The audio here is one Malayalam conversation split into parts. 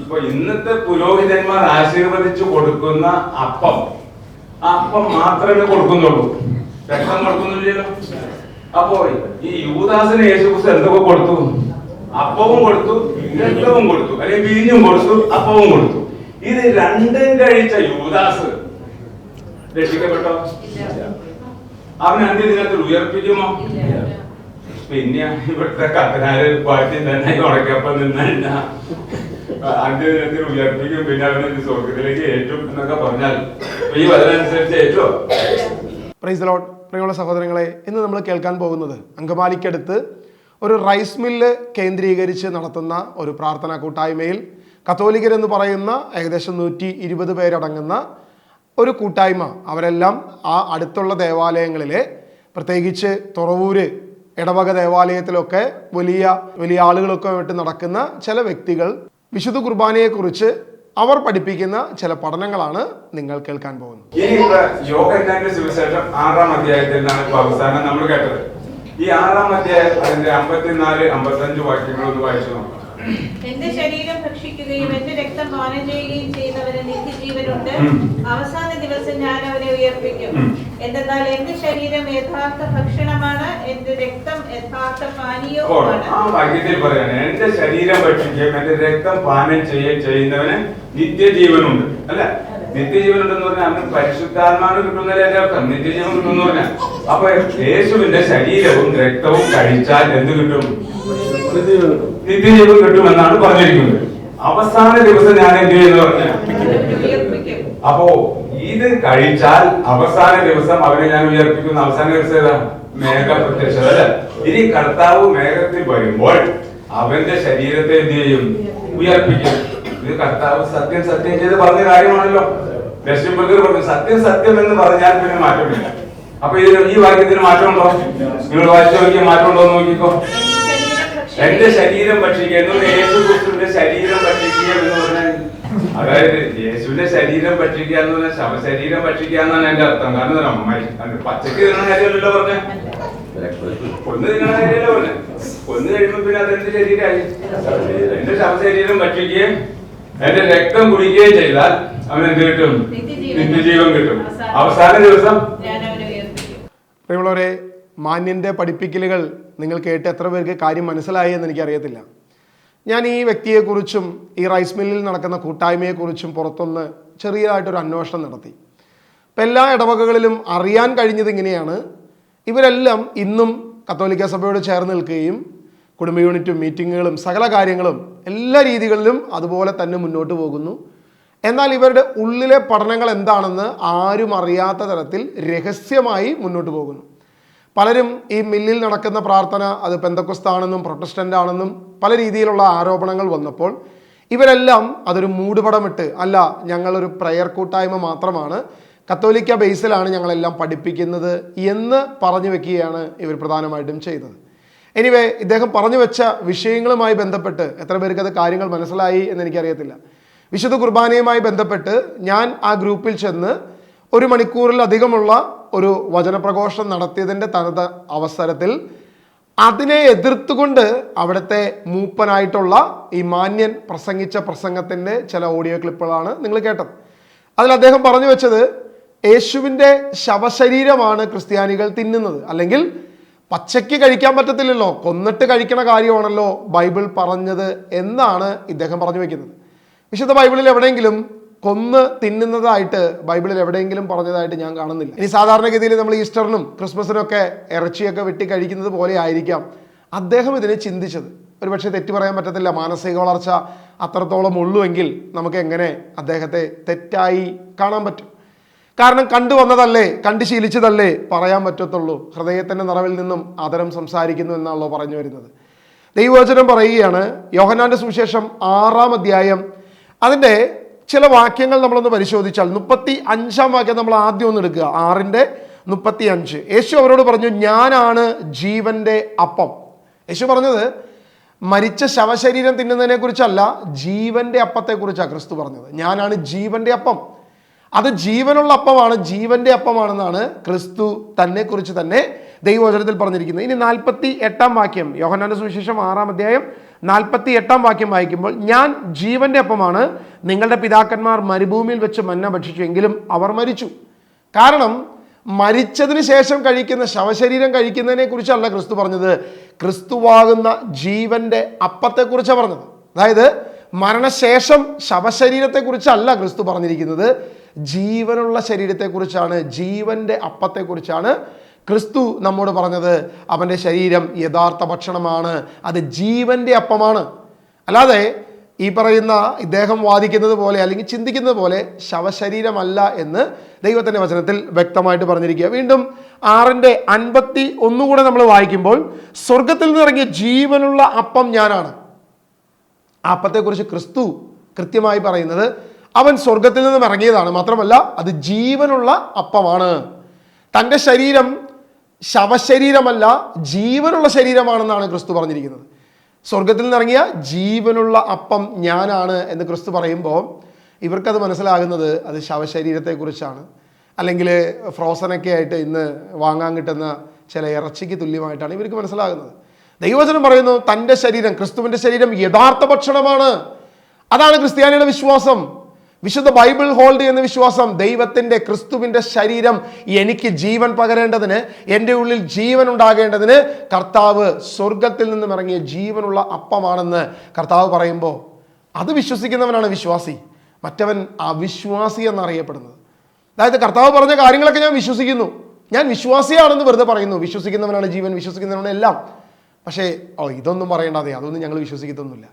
ഇപ്പൊ ഇന്നത്തെ പുരോഹിതന്മാർ ആശീർവദിച്ചു കൊടുക്കുന്ന അപ്പം മാത്രമേ കൊടുക്കുന്നുള്ളൂ, രക്തം കൊടുക്കുന്നില്ലല്ലോ. അപ്പോ ഈ യൂദാസിന് യേശുക്രിസ്തു എന്തൊക്കെ കൊടുത്തു? അപ്പവും കൊടുത്തു, രക്തവും കൊടുത്തു, അല്ലെങ്കിൽ വീഞ്ഞും കൊടുത്തു, അപ്പവും കൊടുത്തു. ഇത് രണ്ടും കഴിച്ച യൂദാസ് രക്ഷിക്കപ്പെട്ടോ? അവൻ അന്ത്യദിനത്തിൽ ഉയർപ്പിക്കുമോ? പിന്നെ ഇവിടുത്തെ കത്തനാര് പാട്ടി തന്നെ ഉടക്കപ്പം നിന്നില്ല, അന്ത്യദിനത്തിൽ ഉയർപ്പിക്കും, പിന്നെ അവനെ സ്വർഗത്തിലേക്ക് ഏറ്റും എന്നൊക്കെ പറഞ്ഞാൽ ഈ വചനനുസരിച്ച് ഏറ്റുമോ? Praise the Lord. പ്രിയമുള്ള സഹോദരങ്ങളെ, ഇന്ന് നമ്മൾ കേൾക്കാൻ പോകുന്നത് അങ്കമാലിക്കടുത്ത് ഒരു റൈസ് മില്ല് കേന്ദ്രീകരിച്ച് നടത്തുന്ന ഒരു പ്രാർത്ഥനാ കൂട്ടായ്മയിൽ കത്തോലിക്കരെന്ന് പറയുന്ന ഏകദേശം 120 പേരടങ്ങുന്ന ഒരു കൂട്ടായ്മ, അവരെല്ലാം ആ അടുത്തുള്ള ദേവാലയങ്ങളിലെ, പ്രത്യേകിച്ച് തുറവൂര് ഇടവക ദേവാലയത്തിലൊക്കെ വലിയ വലിയ ആളുകളൊക്കെ ആയിട്ട് നടക്കുന്ന ചില വ്യക്തികൾ വിശുദ്ധ കുർബാനയെക്കുറിച്ച് അവർ പഠിപ്പിക്കുന്ന ചില പഠനങ്ങളാണ് നിങ്ങൾ കേൾക്കാൻ പോകുന്നത്. യോഹന്നാന്റെ സുവിശേഷം 6-ാം അധ്യായത്തിൽ നിന്നാണ് ഇപ്പൊ അവസാനം നമ്മൾ കേട്ടത്. ഈ 6-ാം അധ്യായം അതിന്റെ 54-55 വാക്യങ്ങൾ ഒന്ന് വായിച്ചു നോക്കാം. എന്റെ ശരീരം ഭക്ഷിക്കുകയും എന്റെ രക്തം പാനം ചെയ്യുകയും ചെയ്യുന്നവന് നിത്യജീവനുണ്ട്. അവസാന ദിവസം ഞാൻ അവനെ ഉയർപ്പിക്കും. എന്തെന്നാൽ എന്റെ ശരീരം യഥാർത്ഥ ഭക്ഷണമാണ്, എന്റെ രക്തം യഥാർത്ഥ പാനീയവുമാണ്. ആ വാക്യത്തിൽ പറയാണ്, എന്റെ ശരീരം ഭക്ഷിക്കുകയും എന്റെ രക്തം പാനം ചെയ്യുന്നവന് നിത്യജീവനുണ്ട്. അല്ല, നിത്യജീവനുണ്ടെന്ന് പറഞ്ഞാൽ അവന് പരിശുദ്ധാത്മാവിന് കിട്ടുന്നതിന്റെ എന്റെ അർത്ഥം നിത്യജീവൻ കിട്ടുമെന്ന് പറഞ്ഞാൽ. അപ്പൊ യേശുവിന്റെ ശരീരവും രക്തവും കഴിച്ചാൽ എന്ത് കിട്ടും? നിത്യജീവൻ കിട്ടുമെന്നാണ് പറഞ്ഞിരിക്കുന്നത്. അവസാന ദിവസം ഞാൻ എന്ത് ചെയ്യുന്നു പറഞ്ഞാൽ, അപ്പോ ഇത് കഴിച്ചാൽ അവസാന ദിവസം അവനെ ഞാൻ ഉയർപ്പിക്കുന്ന. അവസാന ദിവസം ഏതാ? മേഘ പ്രത്യക്ഷത. അല്ല, ഇനി കർത്താവ് മേഘത്തിൽ വരുമ്പോൾ അവന്റെ ശരീരത്തെ എന്ത് ചെയ്യും? ഉയർപ്പിക്കും. ഇത് കർത്താവ് സത്യം സത്യം ചെയ്ത് പറഞ്ഞ കാര്യമാണല്ലോ. ലക്ഷ്യപ്രകൃതി പറഞ്ഞു സത്യം സത്യം എന്ന് പറഞ്ഞാൽ പിന്നെ മാറ്റമില്ല. അപ്പൊ ഇതിന് ഈ വാക്യത്തിന് മാറ്റമുണ്ടോ? നിങ്ങൾ വായിച്ചു നോക്കിയ മാറ്റമുണ്ടോ എന്ന് നോക്കിക്കോ. എന്റെ ശരീരം ഭക്ഷിക്കുക എന്ന് പറഞ്ഞാൽ യേശു ക്രിസ്തുവിന്റെ ശരീരം ഭക്ഷിക്കുക എന്ന് പറഞ്ഞാൽ, അതായത് യേശുവിന്റെ ശരീരം ഭക്ഷിക്കുക എന്ന് പറഞ്ഞാൽ ശവശരീരം ഭക്ഷിക്കുക എന്നാണ് എന്റെ അർത്ഥം. കാരണം പച്ചക്ക് തിന്നണ കാര്യമല്ലല്ലോ പറഞ്ഞ, കൊന്നു തിന്നണ കാര്യമല്ലോ പറഞ്ഞ. കൊന്നു കഴിയുമ്പോ പിന്നെ അതെന്റെ ശരീരമായി. എന്റെ ശവശരീരം ഭക്ഷിക്കുകയും എന്റെ രക്തം കുടിക്കുകയും ചെയ്താൽ അവൻ എന്ത് കിട്ടും? നിത്യജീവൻ കിട്ടും. അവസാന ദിവസം. പ്രിയമുള്ളവരെ, മാന്യന്റെ പഠിപ്പിക്കലുകൾ നിങ്ങൾ കേട്ട് എത്ര പേർക്ക് കാര്യം മനസ്സിലായി എന്ന് എനിക്കറിയത്തില്ല. ഞാൻ ഈ വ്യക്തിയെക്കുറിച്ചും ഈ റൈസ് മില്ലിൽ നടക്കുന്ന കൂട്ടായ്മയെക്കുറിച്ചും പുറത്തൊന്ന് ചെറിയതായിട്ടൊരു അന്വേഷണം നടത്തി. ഇപ്പം എല്ലാ ഇടവകകളിലും അറിയാൻ കഴിഞ്ഞത് ഇങ്ങനെയാണ്, ഇവരെല്ലാം ഇന്നും കത്തോലിക്ക സഭയോട് ചേർന്ന് നിൽക്കുകയും കുടുംബ യൂണിറ്റും മീറ്റിങ്ങുകളും സകല കാര്യങ്ങളും എല്ലാ രീതികളിലും അതുപോലെ തന്നെ മുന്നോട്ട് പോകുന്നു. എന്നാൽ ഇവരുടെ ഉള്ളിലെ പഠനങ്ങൾ എന്താണെന്ന് ആരും അറിയാത്ത തരത്തിൽ രഹസ്യമായി മുന്നോട്ട് പോകുന്നു. പലരും ഈ മില്ലിൽ നടക്കുന്ന പ്രാർത്ഥന അത് പെന്തക്കോസ്താണെന്നും പ്രൊട്ടസ്റ്റൻ്റ് ആണെന്നും പല രീതിയിലുള്ള ആരോപണങ്ങൾ വന്നപ്പോൾ ഇവരെല്ലാം അതൊരു മൂടുപടമിട്ട്, അല്ല ഞങ്ങളൊരു പ്രയർ കൂട്ടായ്മ മാത്രമാണ്, കത്തോലിക്ക ബേസിലാണ് ഞങ്ങളെല്ലാം പഠിപ്പിക്കുന്നത് എന്ന് പറഞ്ഞു വെക്കുകയാണ് ഇവർ പ്രധാനമായിട്ടും ചെയ്തത്. എനിവേ, ഇദ്ദേഹം പറഞ്ഞു വെച്ച വിഷയങ്ങളുമായി ബന്ധപ്പെട്ട് എത്ര പേർക്ക് അത് കാര്യങ്ങൾ മനസ്സിലായി എന്ന് എനിക്കറിയത്തില്ല. വിശുദ്ധ കുർബാനയുമായി ബന്ധപ്പെട്ട് ഞാൻ ആ ഗ്രൂപ്പിൽ ചെന്ന് 1 മണിക്കൂറിലധികമുള്ള ഒരു വചനപ്രഘോഷണം നടത്തിയതിൻ്റെ തനത് അവസരത്തിൽ അതിനെ എതിർത്തുകൊണ്ട് അവിടുത്തെ മൂപ്പനായിട്ടുള്ള ഈ മാന്യൻ പ്രസംഗിച്ച പ്രസംഗത്തിൻ്റെ ചില ഓഡിയോ ക്ലിപ്പുകളാണ് നിങ്ങൾ കേട്ടത്. അതിൽ അദ്ദേഹം പറഞ്ഞു വെച്ചത് യേശുവിൻ്റെ ശവശരീരമാണ് ക്രിസ്ത്യാനികൾ തിന്നുന്നത്, അല്ലെങ്കിൽ പച്ചയ്ക്ക് കഴിക്കാൻ പറ്റത്തില്ലല്ലോ, കൊന്നിട്ട് കഴിക്കണ കാര്യമാണല്ലോ ബൈബിൾ പറഞ്ഞത് എന്നാണ് ഇദ്ദേഹം പറഞ്ഞു വെക്കുന്നത്. വിശുദ്ധ ബൈബിളിൽ എവിടെയെങ്കിലും കൊന്ന് തിന്നുന്നതായിട്ട് ബൈബിളിൽ എവിടെയെങ്കിലും പറഞ്ഞതായിട്ട് ഞാൻ കാണുന്നില്ല. ഇനി സാധാരണഗതിയിൽ നമ്മൾ ഈസ്റ്ററിനും ക്രിസ്മസിനൊക്കെ ഇറച്ചിയൊക്കെ വെട്ടി കഴിക്കുന്നത് പോലെ ആയിരിക്കാം അദ്ദേഹം ഇതിനെ ചിന്തിച്ചത്. ഒരുപക്ഷെ തെറ്റ് പറയാൻ പറ്റത്തില്ല, മാനസിക വളർച്ച അത്രത്തോളം ഉള്ളുവെങ്കിൽ നമുക്ക് എങ്ങനെ അദ്ദേഹത്തെ തെറ്റായി കാണാൻ പറ്റും? കാരണം കണ്ടുവന്നതല്ലേ, കണ്ടു ശീലിച്ചതല്ലേ പറയാൻ പറ്റത്തുള്ളൂ. ഹൃദയത്തിൻ്റെ നിറവിൽ നിന്നും ആദരം സംസാരിക്കുന്നു എന്നാണല്ലോ പറഞ്ഞു വരുന്നത്. ദൈവവചനം പറയുകയാണ്, യോഹന്നാന്റെ സുവിശേഷം 6-ാം അധ്യായം അതിൻ്റെ ചില വാക്യങ്ങൾ നമ്മളൊന്ന് പരിശോധിച്ചാൽ 35-ാം വാക്യം നമ്മൾ ആദ്യം ഒന്ന് എടുക്കുക. 6:35. യേശു അവരോട് പറഞ്ഞു, ഞാനാണ് ജീവന്റെ അപ്പം. യേശു പറഞ്ഞത് മരിച്ച ശവശരീരം തിന്നുന്നതിനെ കുറിച്ചല്ല, ജീവന്റെ അപ്പത്തെക്കുറിച്ചാണ് ക്രിസ്തു പറഞ്ഞത്. ഞാനാണ് ജീവന്റെ അപ്പം. അത് ജീവനുള്ള അപ്പമാണ്, ജീവന്റെ അപ്പമാണെന്നാണ് ക്രിസ്തു തന്നെക്കുറിച്ച് തന്നെ ദൈവവചനത്തിൽ പറഞ്ഞിരിക്കുന്നത്. ഇനി 48 വാക്യം, യോഹന്നാന്റെ സുവിശേഷം 6-ാം അധ്യായം 48 വാക്യം വായിക്കുമ്പോൾ, ഞാൻ ജീവന്റെ അപ്പമാണ്, നിങ്ങളുടെ പിതാക്കന്മാർ മരുഭൂമിയിൽ വെച്ച് മന്ന ഭക്ഷിച്ചു, എങ്കിലും അവർ മരിച്ചു. കാരണം മരിച്ചതിന് ശേഷം കഴിക്കുന്ന ശവശരീരം കഴിക്കുന്നതിനെ കുറിച്ചല്ല ക്രിസ്തു പറഞ്ഞത്, ക്രിസ്തുവാകുന്ന ജീവന്റെ അപ്പത്തെക്കുറിച്ചാണ് പറഞ്ഞത്. അതായത് മരണശേഷം ശവശരീരത്തെക്കുറിച്ചല്ല ക്രിസ്തു പറഞ്ഞിരിക്കുന്നത്, ജീവനുള്ള ശരീരത്തെക്കുറിച്ചാണ്, ജീവന്റെ അപ്പത്തെക്കുറിച്ചാണ് ക്രിസ്തു നമ്മോട് പറഞ്ഞത്. അവൻ്റെ ശരീരം യഥാർത്ഥ ഭക്ഷണമാണ്, അത് ജീവന്റെ അപ്പമാണ്. അല്ലാതെ ഈ പറയുന്ന ഇദ്ദേഹം വാദിക്കുന്നത് പോലെ അല്ലെങ്കിൽ ചിന്തിക്കുന്നത് പോലെ ശവശരീരമല്ല എന്ന് ദൈവത്തിൻ്റെ വചനത്തിൽ വ്യക്തമായിട്ട് പറഞ്ഞിരിക്കുക. വീണ്ടും 6:51 കൂടെ നമ്മൾ വായിക്കുമ്പോൾ, സ്വർഗത്തിൽ നിന്നിറങ്ങിയ ജീവനുള്ള അപ്പം ഞാനാണ്. ആ അപ്പത്തെക്കുറിച്ച് ക്രിസ്തു കൃത്യമായി പറയുന്നത് അവൻ സ്വർഗത്തിൽ നിന്നും ഇറങ്ങിയതാണ്, മാത്രമല്ല അത് ജീവനുള്ള അപ്പമാണ്. തൻ്റെ ശരീരം ശവശരീരമല്ല, ജീവനുള്ള ശരീരമാണെന്നാണ് ക്രിസ്തു പറഞ്ഞിരിക്കുന്നത്. സ്വർഗത്തിൽ നിന്നിറങ്ങിയ ജീവനുള്ള അപ്പം ഞാനാണ് എന്ന് ക്രിസ്തു പറയുമ്പോൾ ഇവർക്കത് മനസ്സിലാകുന്നത് അത് ശവശരീരത്തെക്കുറിച്ചാണ്, അല്ലെങ്കിൽ ഫ്രോസനൊക്കെ ആയിട്ട് ഇന്ന് വാങ്ങാൻ കിട്ടുന്ന ചില ഇറച്ചിക്ക് തുല്യമായിട്ടാണ് ഇവർക്ക് മനസ്സിലാകുന്നത്. ദൈവവചനം പറയുന്നു തൻ്റെ ശരീരം, ക്രിസ്തുവിൻ്റെ ശരീരം യഥാർത്ഥ ഭക്ഷണമാണ്. അതാണ് ക്രിസ്ത്യാനിയുടെ വിശ്വാസം, വിശുദ്ധ ബൈബിൾ ഹോൾഡ് ചെയ്യുന്ന വിശ്വാസം. ദൈവത്തിൻ്റെ ക്രിസ്തുവിൻ്റെ ശരീരം എനിക്ക് ജീവൻ പകരേണ്ടതിന്, എൻ്റെ ഉള്ളിൽ ജീവൻ ഉണ്ടാകേണ്ടതിന് കർത്താവ് സ്വർഗത്തിൽ നിന്നും ഇറങ്ങിയ ജീവനുള്ള അപ്പമാണെന്ന് കർത്താവ് പറയുമ്പോൾ അത് വിശ്വസിക്കുന്നവനാണ് വിശ്വാസി, മറ്റവൻ അവിശ്വാസി എന്നറിയപ്പെടുന്നത്. അതായത് കർത്താവ് പറഞ്ഞ കാര്യങ്ങളൊക്കെ ഞാൻ വിശ്വസിക്കുന്നു, ഞാൻ വിശ്വാസിയാണെന്ന് വെറുതെ പറയുന്നു, വിശ്വസിക്കുന്നവനാണ് ജീവൻ, വിശ്വസിക്കുന്നവനാണ് എല്ലാം. പക്ഷേ ഇതൊന്നും പറയേണ്ടതേ, അതൊന്നും ഞങ്ങൾ വിശ്വസിക്കത്തൊന്നുമില്ല.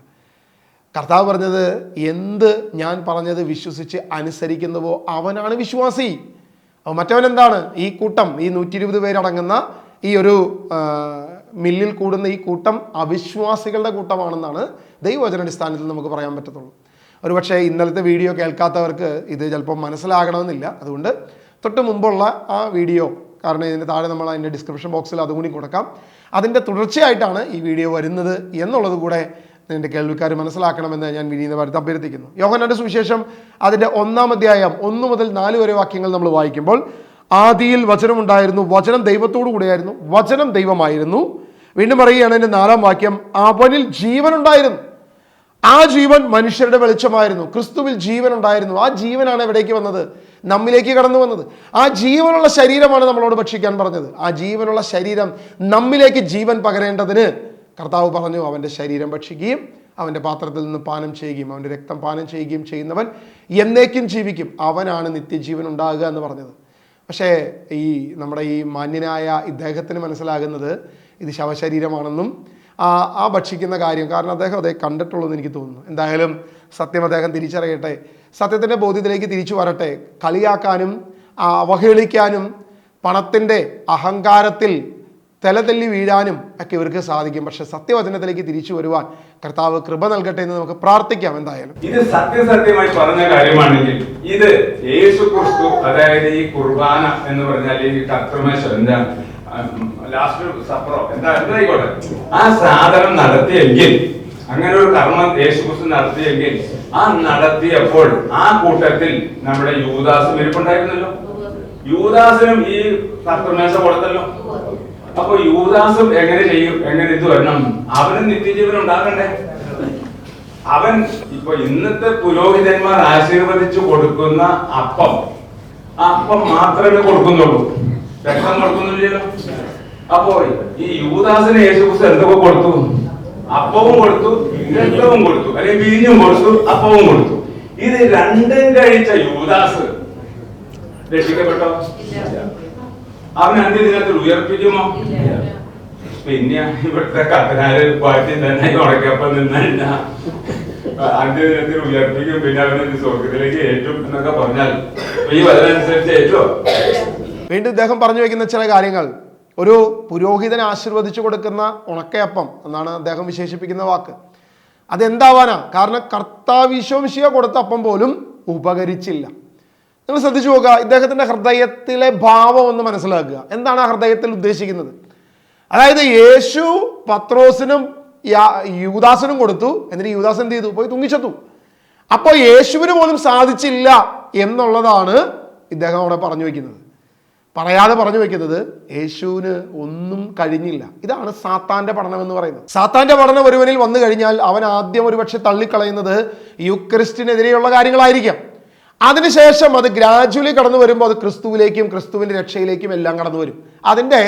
കർത്താവ് പറഞ്ഞത് എന്ത് ഞാൻ പറഞ്ഞത് വിശ്വസിച്ച് അനുസരിക്കുന്നുവോ അവനാണ് വിശ്വാസി. അപ്പോൾ മറ്റവൻ എന്താണ്? ഈ കൂട്ടം, ഈ 120 പേരടങ്ങുന്ന ഈ ഒരു മില്ലിൽ കൂടുന്ന ഈ കൂട്ടം അവിശ്വാസികളുടെ കൂട്ടമാണെന്നാണ് ദൈവവചനാടിസ്ഥാനത്തിൽ നമുക്ക് പറയാൻ പറ്റത്തുള്ളൂ. ഒരുപക്ഷെ ഇന്നലത്തെ വീഡിയോ കേൾക്കാത്തവർക്ക് ഇത് ചിലപ്പോൾ മനസ്സിലാകണമെന്നില്ല. അതുകൊണ്ട് തൊട്ട് മുമ്പുള്ള ആ വീഡിയോ, കാരണം ഇതിൻ്റെ താഴെ നമ്മൾ അതിൻ്റെ ഡിസ്ക്രിപ്ഷൻ ബോക്സിൽ അതും കൂടി കൊടുക്കാം, അതിൻ്റെ തുടർച്ചയായിട്ടാണ് ഈ വീഡിയോ വരുന്നത് എന്നുള്ളത് കൂടെ എൻ്റെ കേൾവിക്കാർ മനസ്സിലാക്കണമെന്ന് ഞാൻ വിനീതമായിട്ട് അഭ്യർത്ഥിക്കുന്നു. യോഹന്നാന്റെ സുവിശേഷം അതിൻ്റെ 1-ാം അധ്യായം 1 മുതൽ 4 വരെ വാക്യങ്ങൾ നമ്മൾ വായിക്കുമ്പോൾ, ആദിയിൽ വചനം ഉണ്ടായിരുന്നു, വചനം ദൈവത്തോടു കൂടെയായിരുന്നു, വചനം ദൈവമായിരുന്നു. വീണ്ടും പറയുകയാണ് എൻ്റെ 4-ാം വാക്യം, അവനിൽ ജീവൻ ഉണ്ടായിരുന്നു, ആ ജീവൻ മനുഷ്യരുടെ വെളിച്ചമായിരുന്നു. ക്രിസ്തുവിൽ ജീവൻ ഉണ്ടായിരുന്നു. ആ ജീവനാണ് എവിടേക്ക് വന്നത്? നമ്മിലേക്ക് കടന്നു വന്നത്. ആ ജീവനുള്ള ശരീരമാണ് നമ്മളോട് ഭക്ഷിക്കാൻ പറഞ്ഞത്. ആ ജീവനുള്ള ശരീരം നമ്മിലേക്ക് ജീവൻ പകരേണ്ടതിന് കർത്താവ് പറഞ്ഞു, അവൻ്റെ ശരീരം ഭക്ഷിക്കുകയും അവൻ്റെ പാത്രത്തിൽ നിന്ന് പാനം ചെയ്യുകയും അവൻ്റെ രക്തം പാനം ചെയ്യുകയും ചെയ്യുന്നവൻ എന്നേക്കും ജീവിക്കും, അവനാണ് നിത്യജീവൻ ഉണ്ടാകുക എന്ന് പറഞ്ഞത്. പക്ഷേ നമ്മുടെ ഈ മാന്യനായ ഇദ്ദേഹത്തിന് മനസ്സിലാകുന്നത് ഇത് ശവശരീരമാണെന്നും ആ ഭക്ഷിക്കുന്ന കാര്യം, കാരണം അദ്ദേഹം അതേ കണ്ടിട്ടുള്ളൂ എന്ന് എനിക്ക് തോന്നുന്നു. എന്തായാലും സത്യം അദ്ദേഹം തിരിച്ചറിയട്ടെ, സത്യത്തിൻ്റെ ബോധ്യത്തിലേക്ക് തിരിച്ചു വരട്ടെ. കളിയാക്കാനും അവഹേളിക്കാനും പണത്തിൻ്റെ അഹങ്കാരത്തിൽ തലതല്ലി വീഴാനും ഒക്കെ ഇവർക്ക് സാധിക്കും. പക്ഷെ സത്യവചനത്തിലേക്ക് തിരിച്ചു വരുവാൻ കർത്താവ് കൃപ നൽകട്ടെ എന്ന് നമുക്ക് പ്രാർത്ഥിക്കാം. എന്തായാലും ഇത് സത്യമായി പറഞ്ഞ കാര്യമാണെങ്കിൽ ഇത് യേശു ക്രിസ്തു, അതായത് ഈ കുർബാന എന്ന് പറഞ്ഞാൽ ഈ കർത്തൃമേശന്റെ ലാസ്റ്റ് സപ്പറോ എന്തായിക്കോട്ടെ, ആ സാധനം നടത്തിയെങ്കിൽ, അങ്ങനെ ഒരു കർമ്മം യേശു ക്രിസ്തു നടത്തിയെങ്കിൽ, ആ നടത്തിയപ്പോൾ ആ കൂട്ടത്തിൽ നമ്മുടെ യൂദാസും ഇരിപ്പുണ്ടായിരുന്നല്ലോ. യൂദാസിനും ഈ കർത്തൃമേശ കൊടുത്തല്ലോ. അപ്പൊ യൂദാസും എങ്ങനെ ചെയ്യും? എങ്ങനെ ഇത് വരണം? അവനും നിത്യജീവൻ ഉണ്ടാകണ്ടേ? അവൻ ഇപ്പൊ ഇന്നത്തെ പുരോഹിതന്മാർ ആശീർവദിച്ചു കൊടുക്കുന്ന അപ്പം മാത്രമേ കൊടുക്കുന്നുള്ളൂ, രക്തം കൊടുക്കുന്നില്ലല്ലോ. അപ്പോ ഈ യൂദാസിന് യേശുക്രിസ്തു എന്തൊക്കെ കൊടുത്തു? അപ്പവും കൊടുത്തു, രക്തവും കൊടുത്തു, അല്ലെങ്കിൽ വീഞ്ഞും കൊടുത്തു, അപ്പവും കൊടുത്തു. ഇത് രണ്ടും കഴിച്ച യൂദാസ് രക്ഷിക്കപ്പെട്ടോ? അവൻ അന്ത്യദിനത്തിൽ ഉയർപ്പിക്കുമോ? പിന്നെ ഇവിടുത്തെ കത്തനാര് പാറ്റി തന്നെ ഉടക്കപ്പം നിന്നല്ല അന്ത്യദിനത്തിൽ ഉയർപ്പിക്കും, പിന്നെ അവന് സ്വർഗത്തിലേക്ക് ഏറ്റും എന്നൊക്കെ പറഞ്ഞാൽ ഈ വചനനുസരിച്ച് ഏറ്റുമോ? വീണ്ടും ഇദ്ദേഹം പറഞ്ഞു വയ്ക്കുന്ന ചില കാര്യങ്ങൾ, ഒരു പുരോഹിതനെ ആശീർവദിച്ചു കൊടുക്കുന്ന ഉണക്കയപ്പം എന്നാണ് അദ്ദേഹം വിശേഷിപ്പിക്കുന്ന വാക്ക്. അതെന്താവാനാ? കാരണം കർത്താവിശ്വമിശിഹ കൊടുത്ത അപ്പം പോലും ഉപകരിച്ചില്ല. നിങ്ങൾ ശ്രദ്ധിച്ചു നോക്കുക, ഇദ്ദേഹത്തിൻ്റെ ഹൃദയത്തിലെ ഭാവം ഒന്ന് മനസ്സിലാക്കുക. എന്താണ് ആ ഹൃദയത്തിൽ ഉദ്ദേശിക്കുന്നത്? അതായത് യേശു പത്രോസിനും യൂദാസിനും കൊടുത്തു, എന്നിട്ട് യൂദാസ് എന്ത് ചെയ്തു? പോയി തൂങ്ങിച്ചത്തു. അപ്പോൾ യേശുവിന് പോലും സാധിച്ചില്ല എന്നുള്ളതാണ് ഇദ്ദേഹം അവിടെ പറഞ്ഞു വയ്ക്കുന്നത്. പറയാതെ പറഞ്ഞു വെക്കുന്നത് യേശുവിന് ഒന്നും കഴിഞ്ഞില്ല. ഇതാണ് സാത്താന്റെ പഠനം എന്ന് പറയുന്നത്. സാത്താന്റെ പഠനം ഒരുവനിൽ വന്നു കഴിഞ്ഞാൽ അവൻ ആദ്യം ഒരുപക്ഷെ തള്ളിക്കളയുന്നത് യൂക്രിസ്റ്റിനെതിരെയുള്ള കാര്യങ്ങളായിരിക്കാം. അതിനുശേഷം അത് ഗ്രാജുവലി കടന്നു വരുമ്പോൾ അത് ക്രിസ്തുവിലേക്കും ക്രിസ്തുവിന്റെ രക്ഷയിലേക്കും എല്ലാം കടന്നു വരും. അതിൻ്റെ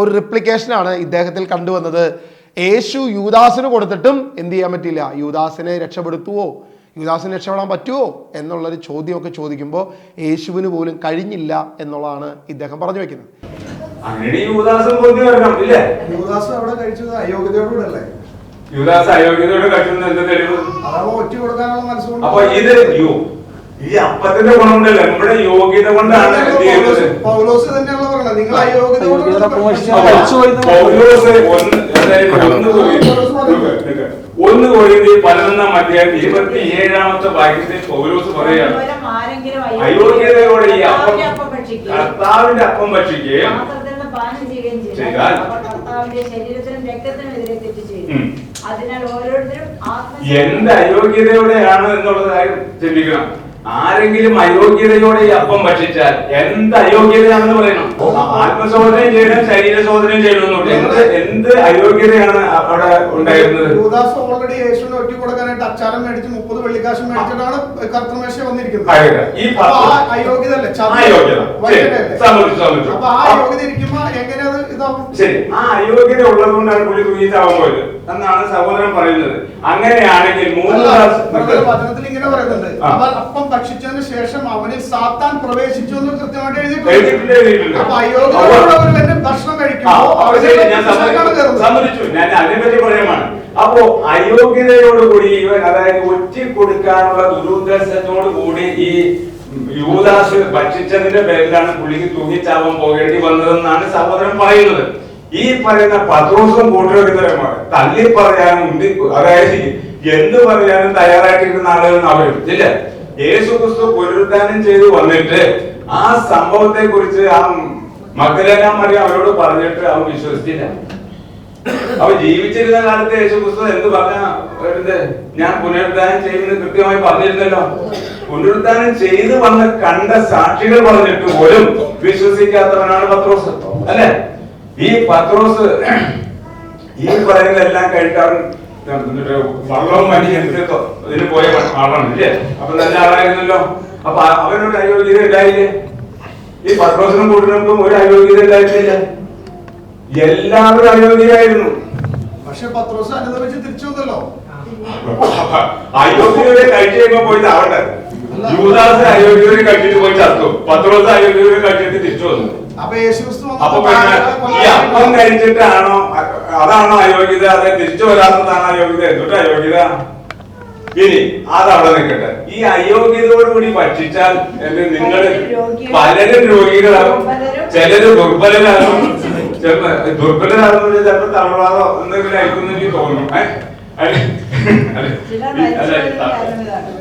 ഒരു റിപ്ലിക്കേഷനാണ് ഇദ്ദേഹത്തിൽ കണ്ടുവന്നത്. യേശു യൂദാസിന് കൊടുത്തിട്ടും എന്ത് ചെയ്യാൻ പറ്റില്ല, യൂദാസിനെ രക്ഷപ്പെടുത്തുവോ, യൂദാസിന് രക്ഷപ്പെടാൻ പറ്റുമോ എന്നുള്ളൊരു ചോദ്യമൊക്കെ ചോദിക്കുമ്പോൾ യേശുവിന് പോലും കഴിഞ്ഞില്ല എന്നുള്ളതാണ് ഇദ്ദേഹം പറഞ്ഞു വെക്കുന്നത്. യൂദാസ് അവിടെ കഴിച്ചത് അയോഗ്യതയോടുകൂടല്ലേ? യുവദാസ് അയോഗ്യതയോടെ കഴിച്ചത് എന്ത് തെളിവ്? അതാവുമ്പോ ഒറ്റ കൊടുക്കാനുള്ള മനസ്സുകൊണ്ട്. അപ്പൊ ഇത് ഈ അപ്പത്തിന്റെ ഗുണമുണ്ടല്ലോ, നമ്മുടെ യോഗ്യത കൊണ്ടാണ് പൗലോസ് തന്നെയുള്ള പറഞ്ഞത്, നിങ്ങൾ അയോഗ്യതയോട് ഒന്ന് കോരിന്ത്യർ 11-ാം അധ്യായം 27-ാമത്തെ വാക്യത്തിൽ പൗലോസ് പറയാണ്, അയോഗ്യതയോടെ ഈ അപ്പം കർത്താവിന്റെ അപ്പം ഭക്ഷിക്കുകയും ചെയ്താൽ എന്ത് അയോഗ്യതയോടെയാണ് എന്നുള്ളത് കാര്യം ചിന്തിക്കണം. ആരെങ്കിലും അയോഗ്യതയോടെ ഈ അപ്പം ഭക്ഷിച്ചാൽ എന്ത് അയോഗ്യതയാണെന്ന് പറയണം. ആത്മശോധനയും ചെയ്യണം, ശരീരശോധനയും ചെയ്യണമെന്നുണ്ട്. എന്ത് അയോഗ്യതയാണ് അവിടെ ഉണ്ടായിരുന്നത്? യൂദാസ് ഓൾറെഡി യേശുവിനെ ഒറ്റ കൊടുക്കാനായിട്ട് അച്ചാരം മേടിച്ച് 30 വെള്ളിക്കാശ് മേടിച്ചിട്ടാണ് കർത്തൃമേശ വന്നിരിക്കുന്നത്. ഈ അയോഗ്യത അല്ലേ? അപ്പൊ ആ അയോഗ്യത ഇരിക്കുമ്പോ എങ്ങനെ അത് ഇതാവും? ശരി, ആ അയോഗ്യത ഉള്ളത് കൊണ്ടാണ് പുള്ളി തൂങ്ങിച്ചാവാൻ പോയത് എന്നാണ് സഹോദരൻ പറയുന്നത്. അങ്ങനെയാണെങ്കിൽ വചനത്തിൽ ഇങ്ങനെ പറയുന്നുണ്ട്, അവൻ അപ്പം ഭക്ഷിച്ചതിന് ശേഷം അവനിൽ സാത്താൻ പ്രവേശിച്ചു എന്ന് കൃത്യമായിട്ട് എഴുതിയിട്ടുണ്ട്. അപ്പൊ അയോഗ്യതയോടെ ഭക്ഷണം സമ്മതിച്ചു, ഞാൻ അതിനെപ്പറ്റി പറയുമാണ്. അപ്പോ അയോഗ്യതയോടുകൂടി ഇവൻ, അതായത് ഒറ്റ കൊടുക്കാനുള്ള ദുരുദ്ദേശത്തോടു കൂടി ഈ യൂദാസ് ഭക്ഷിച്ചതിന്റെ പേരിലാണ് പുള്ളിക്ക് തൂങ്ങിച്ചാവാൻ പോകേണ്ടി വന്നതെന്നാണ് സഹോദരൻ പറയുന്നത്. ഈ പറയുന്ന പത്രോസും കൂട്ടുകാരും തള്ളി പറയാനും, അതായത് എന്ത് പറയാനും തയ്യാറായിട്ടിരുന്ന ആളുകൾ അവരും ഇല്ല. യേശു ക്രിസ്തു പുനരുദ്ധാനം ചെയ്തു വന്നിട്ട് ആ സംഭവത്തെ കുറിച്ച് ആ മഗ്ദലേന മറിയം അവരോട് പറഞ്ഞിട്ട് അവൻ വിശ്വസിച്ചില്ല. അവ ജീവിച്ചിരുന്ന കാലത്ത് യേശു ക്രിസ്തു എന്ത് പറഞ്ഞത്, ഞാൻ പുനരുദ്ധാനം ചെയ്യുമെന്ന് കൃത്യമായി പറഞ്ഞിരുന്നല്ലോ. പുനരുദ്ധാനം ചെയ്തു വന്ന് കണ്ട സാക്ഷികൾ പറഞ്ഞിട്ട് പോലും വിശ്വസിക്കാത്തവനാണ് പത്രോസ്, അല്ലെ? ഈ പത്രോസ് ഈ പറയുന്നതെല്ലാം കഴിക്കാൻ വള്ളവും മഞ്ഞ ഇതിന് പോയ ആളാണ്, ഇല്ലേ? അപ്പൊ നല്ല ആളായിരുന്നല്ലോ. അപ്പൊ അവനൊരു അയോഗ്യത ഉണ്ടായില്ലേ? ഈ പത്രോസിനും കൂട്ടിനും ഒരു അയോഗ്യത ഉണ്ടായിരുന്നില്ല. എല്ലാവരും അയോഗ്യരായിരുന്നു. പക്ഷെ പത്രോസ് അനുഭവിച്ച് തിരിച്ചു വന്നല്ലോ. അയോഗ്യതയെ കഴിച്ചു കഴിയുമ്പോ പോയി ചാവട്ടെ. യൂദാസ് അയോഗ്യതയെ കഴിച്ചിട്ട് പോയി ചത്തു, പത്രോസ് അയോഗ്യതയെ കഴിച്ചിട്ട് തിരിച്ചു വന്നു. അപ്പൊ യേശുക്രിസ്തു അപ്പൊ ഈ അപ്പം കഴിച്ചിട്ടാണോ, അതാണോ അയോഗ്യത? അതെ, തിരിച്ചു വരാത്തതാണോ അയോഗ്യത? എന്നിട്ട് അയോഗ്യത. ഇനി അതവിടെ നിൽക്കട്ടെ. ഈ അയോഗ്യതയോടുകൂടി ഭക്ഷിച്ചാൽ നിങ്ങൾ പലരും രോഗികളാകും, ചിലര് ദുർബലരാകും. ദുർബലരാകുന്ന ചിലപ്പോ തളർവാദോ എന്തെങ്കിലും ആയിരിക്കും എനിക്ക് തോന്നുന്നു.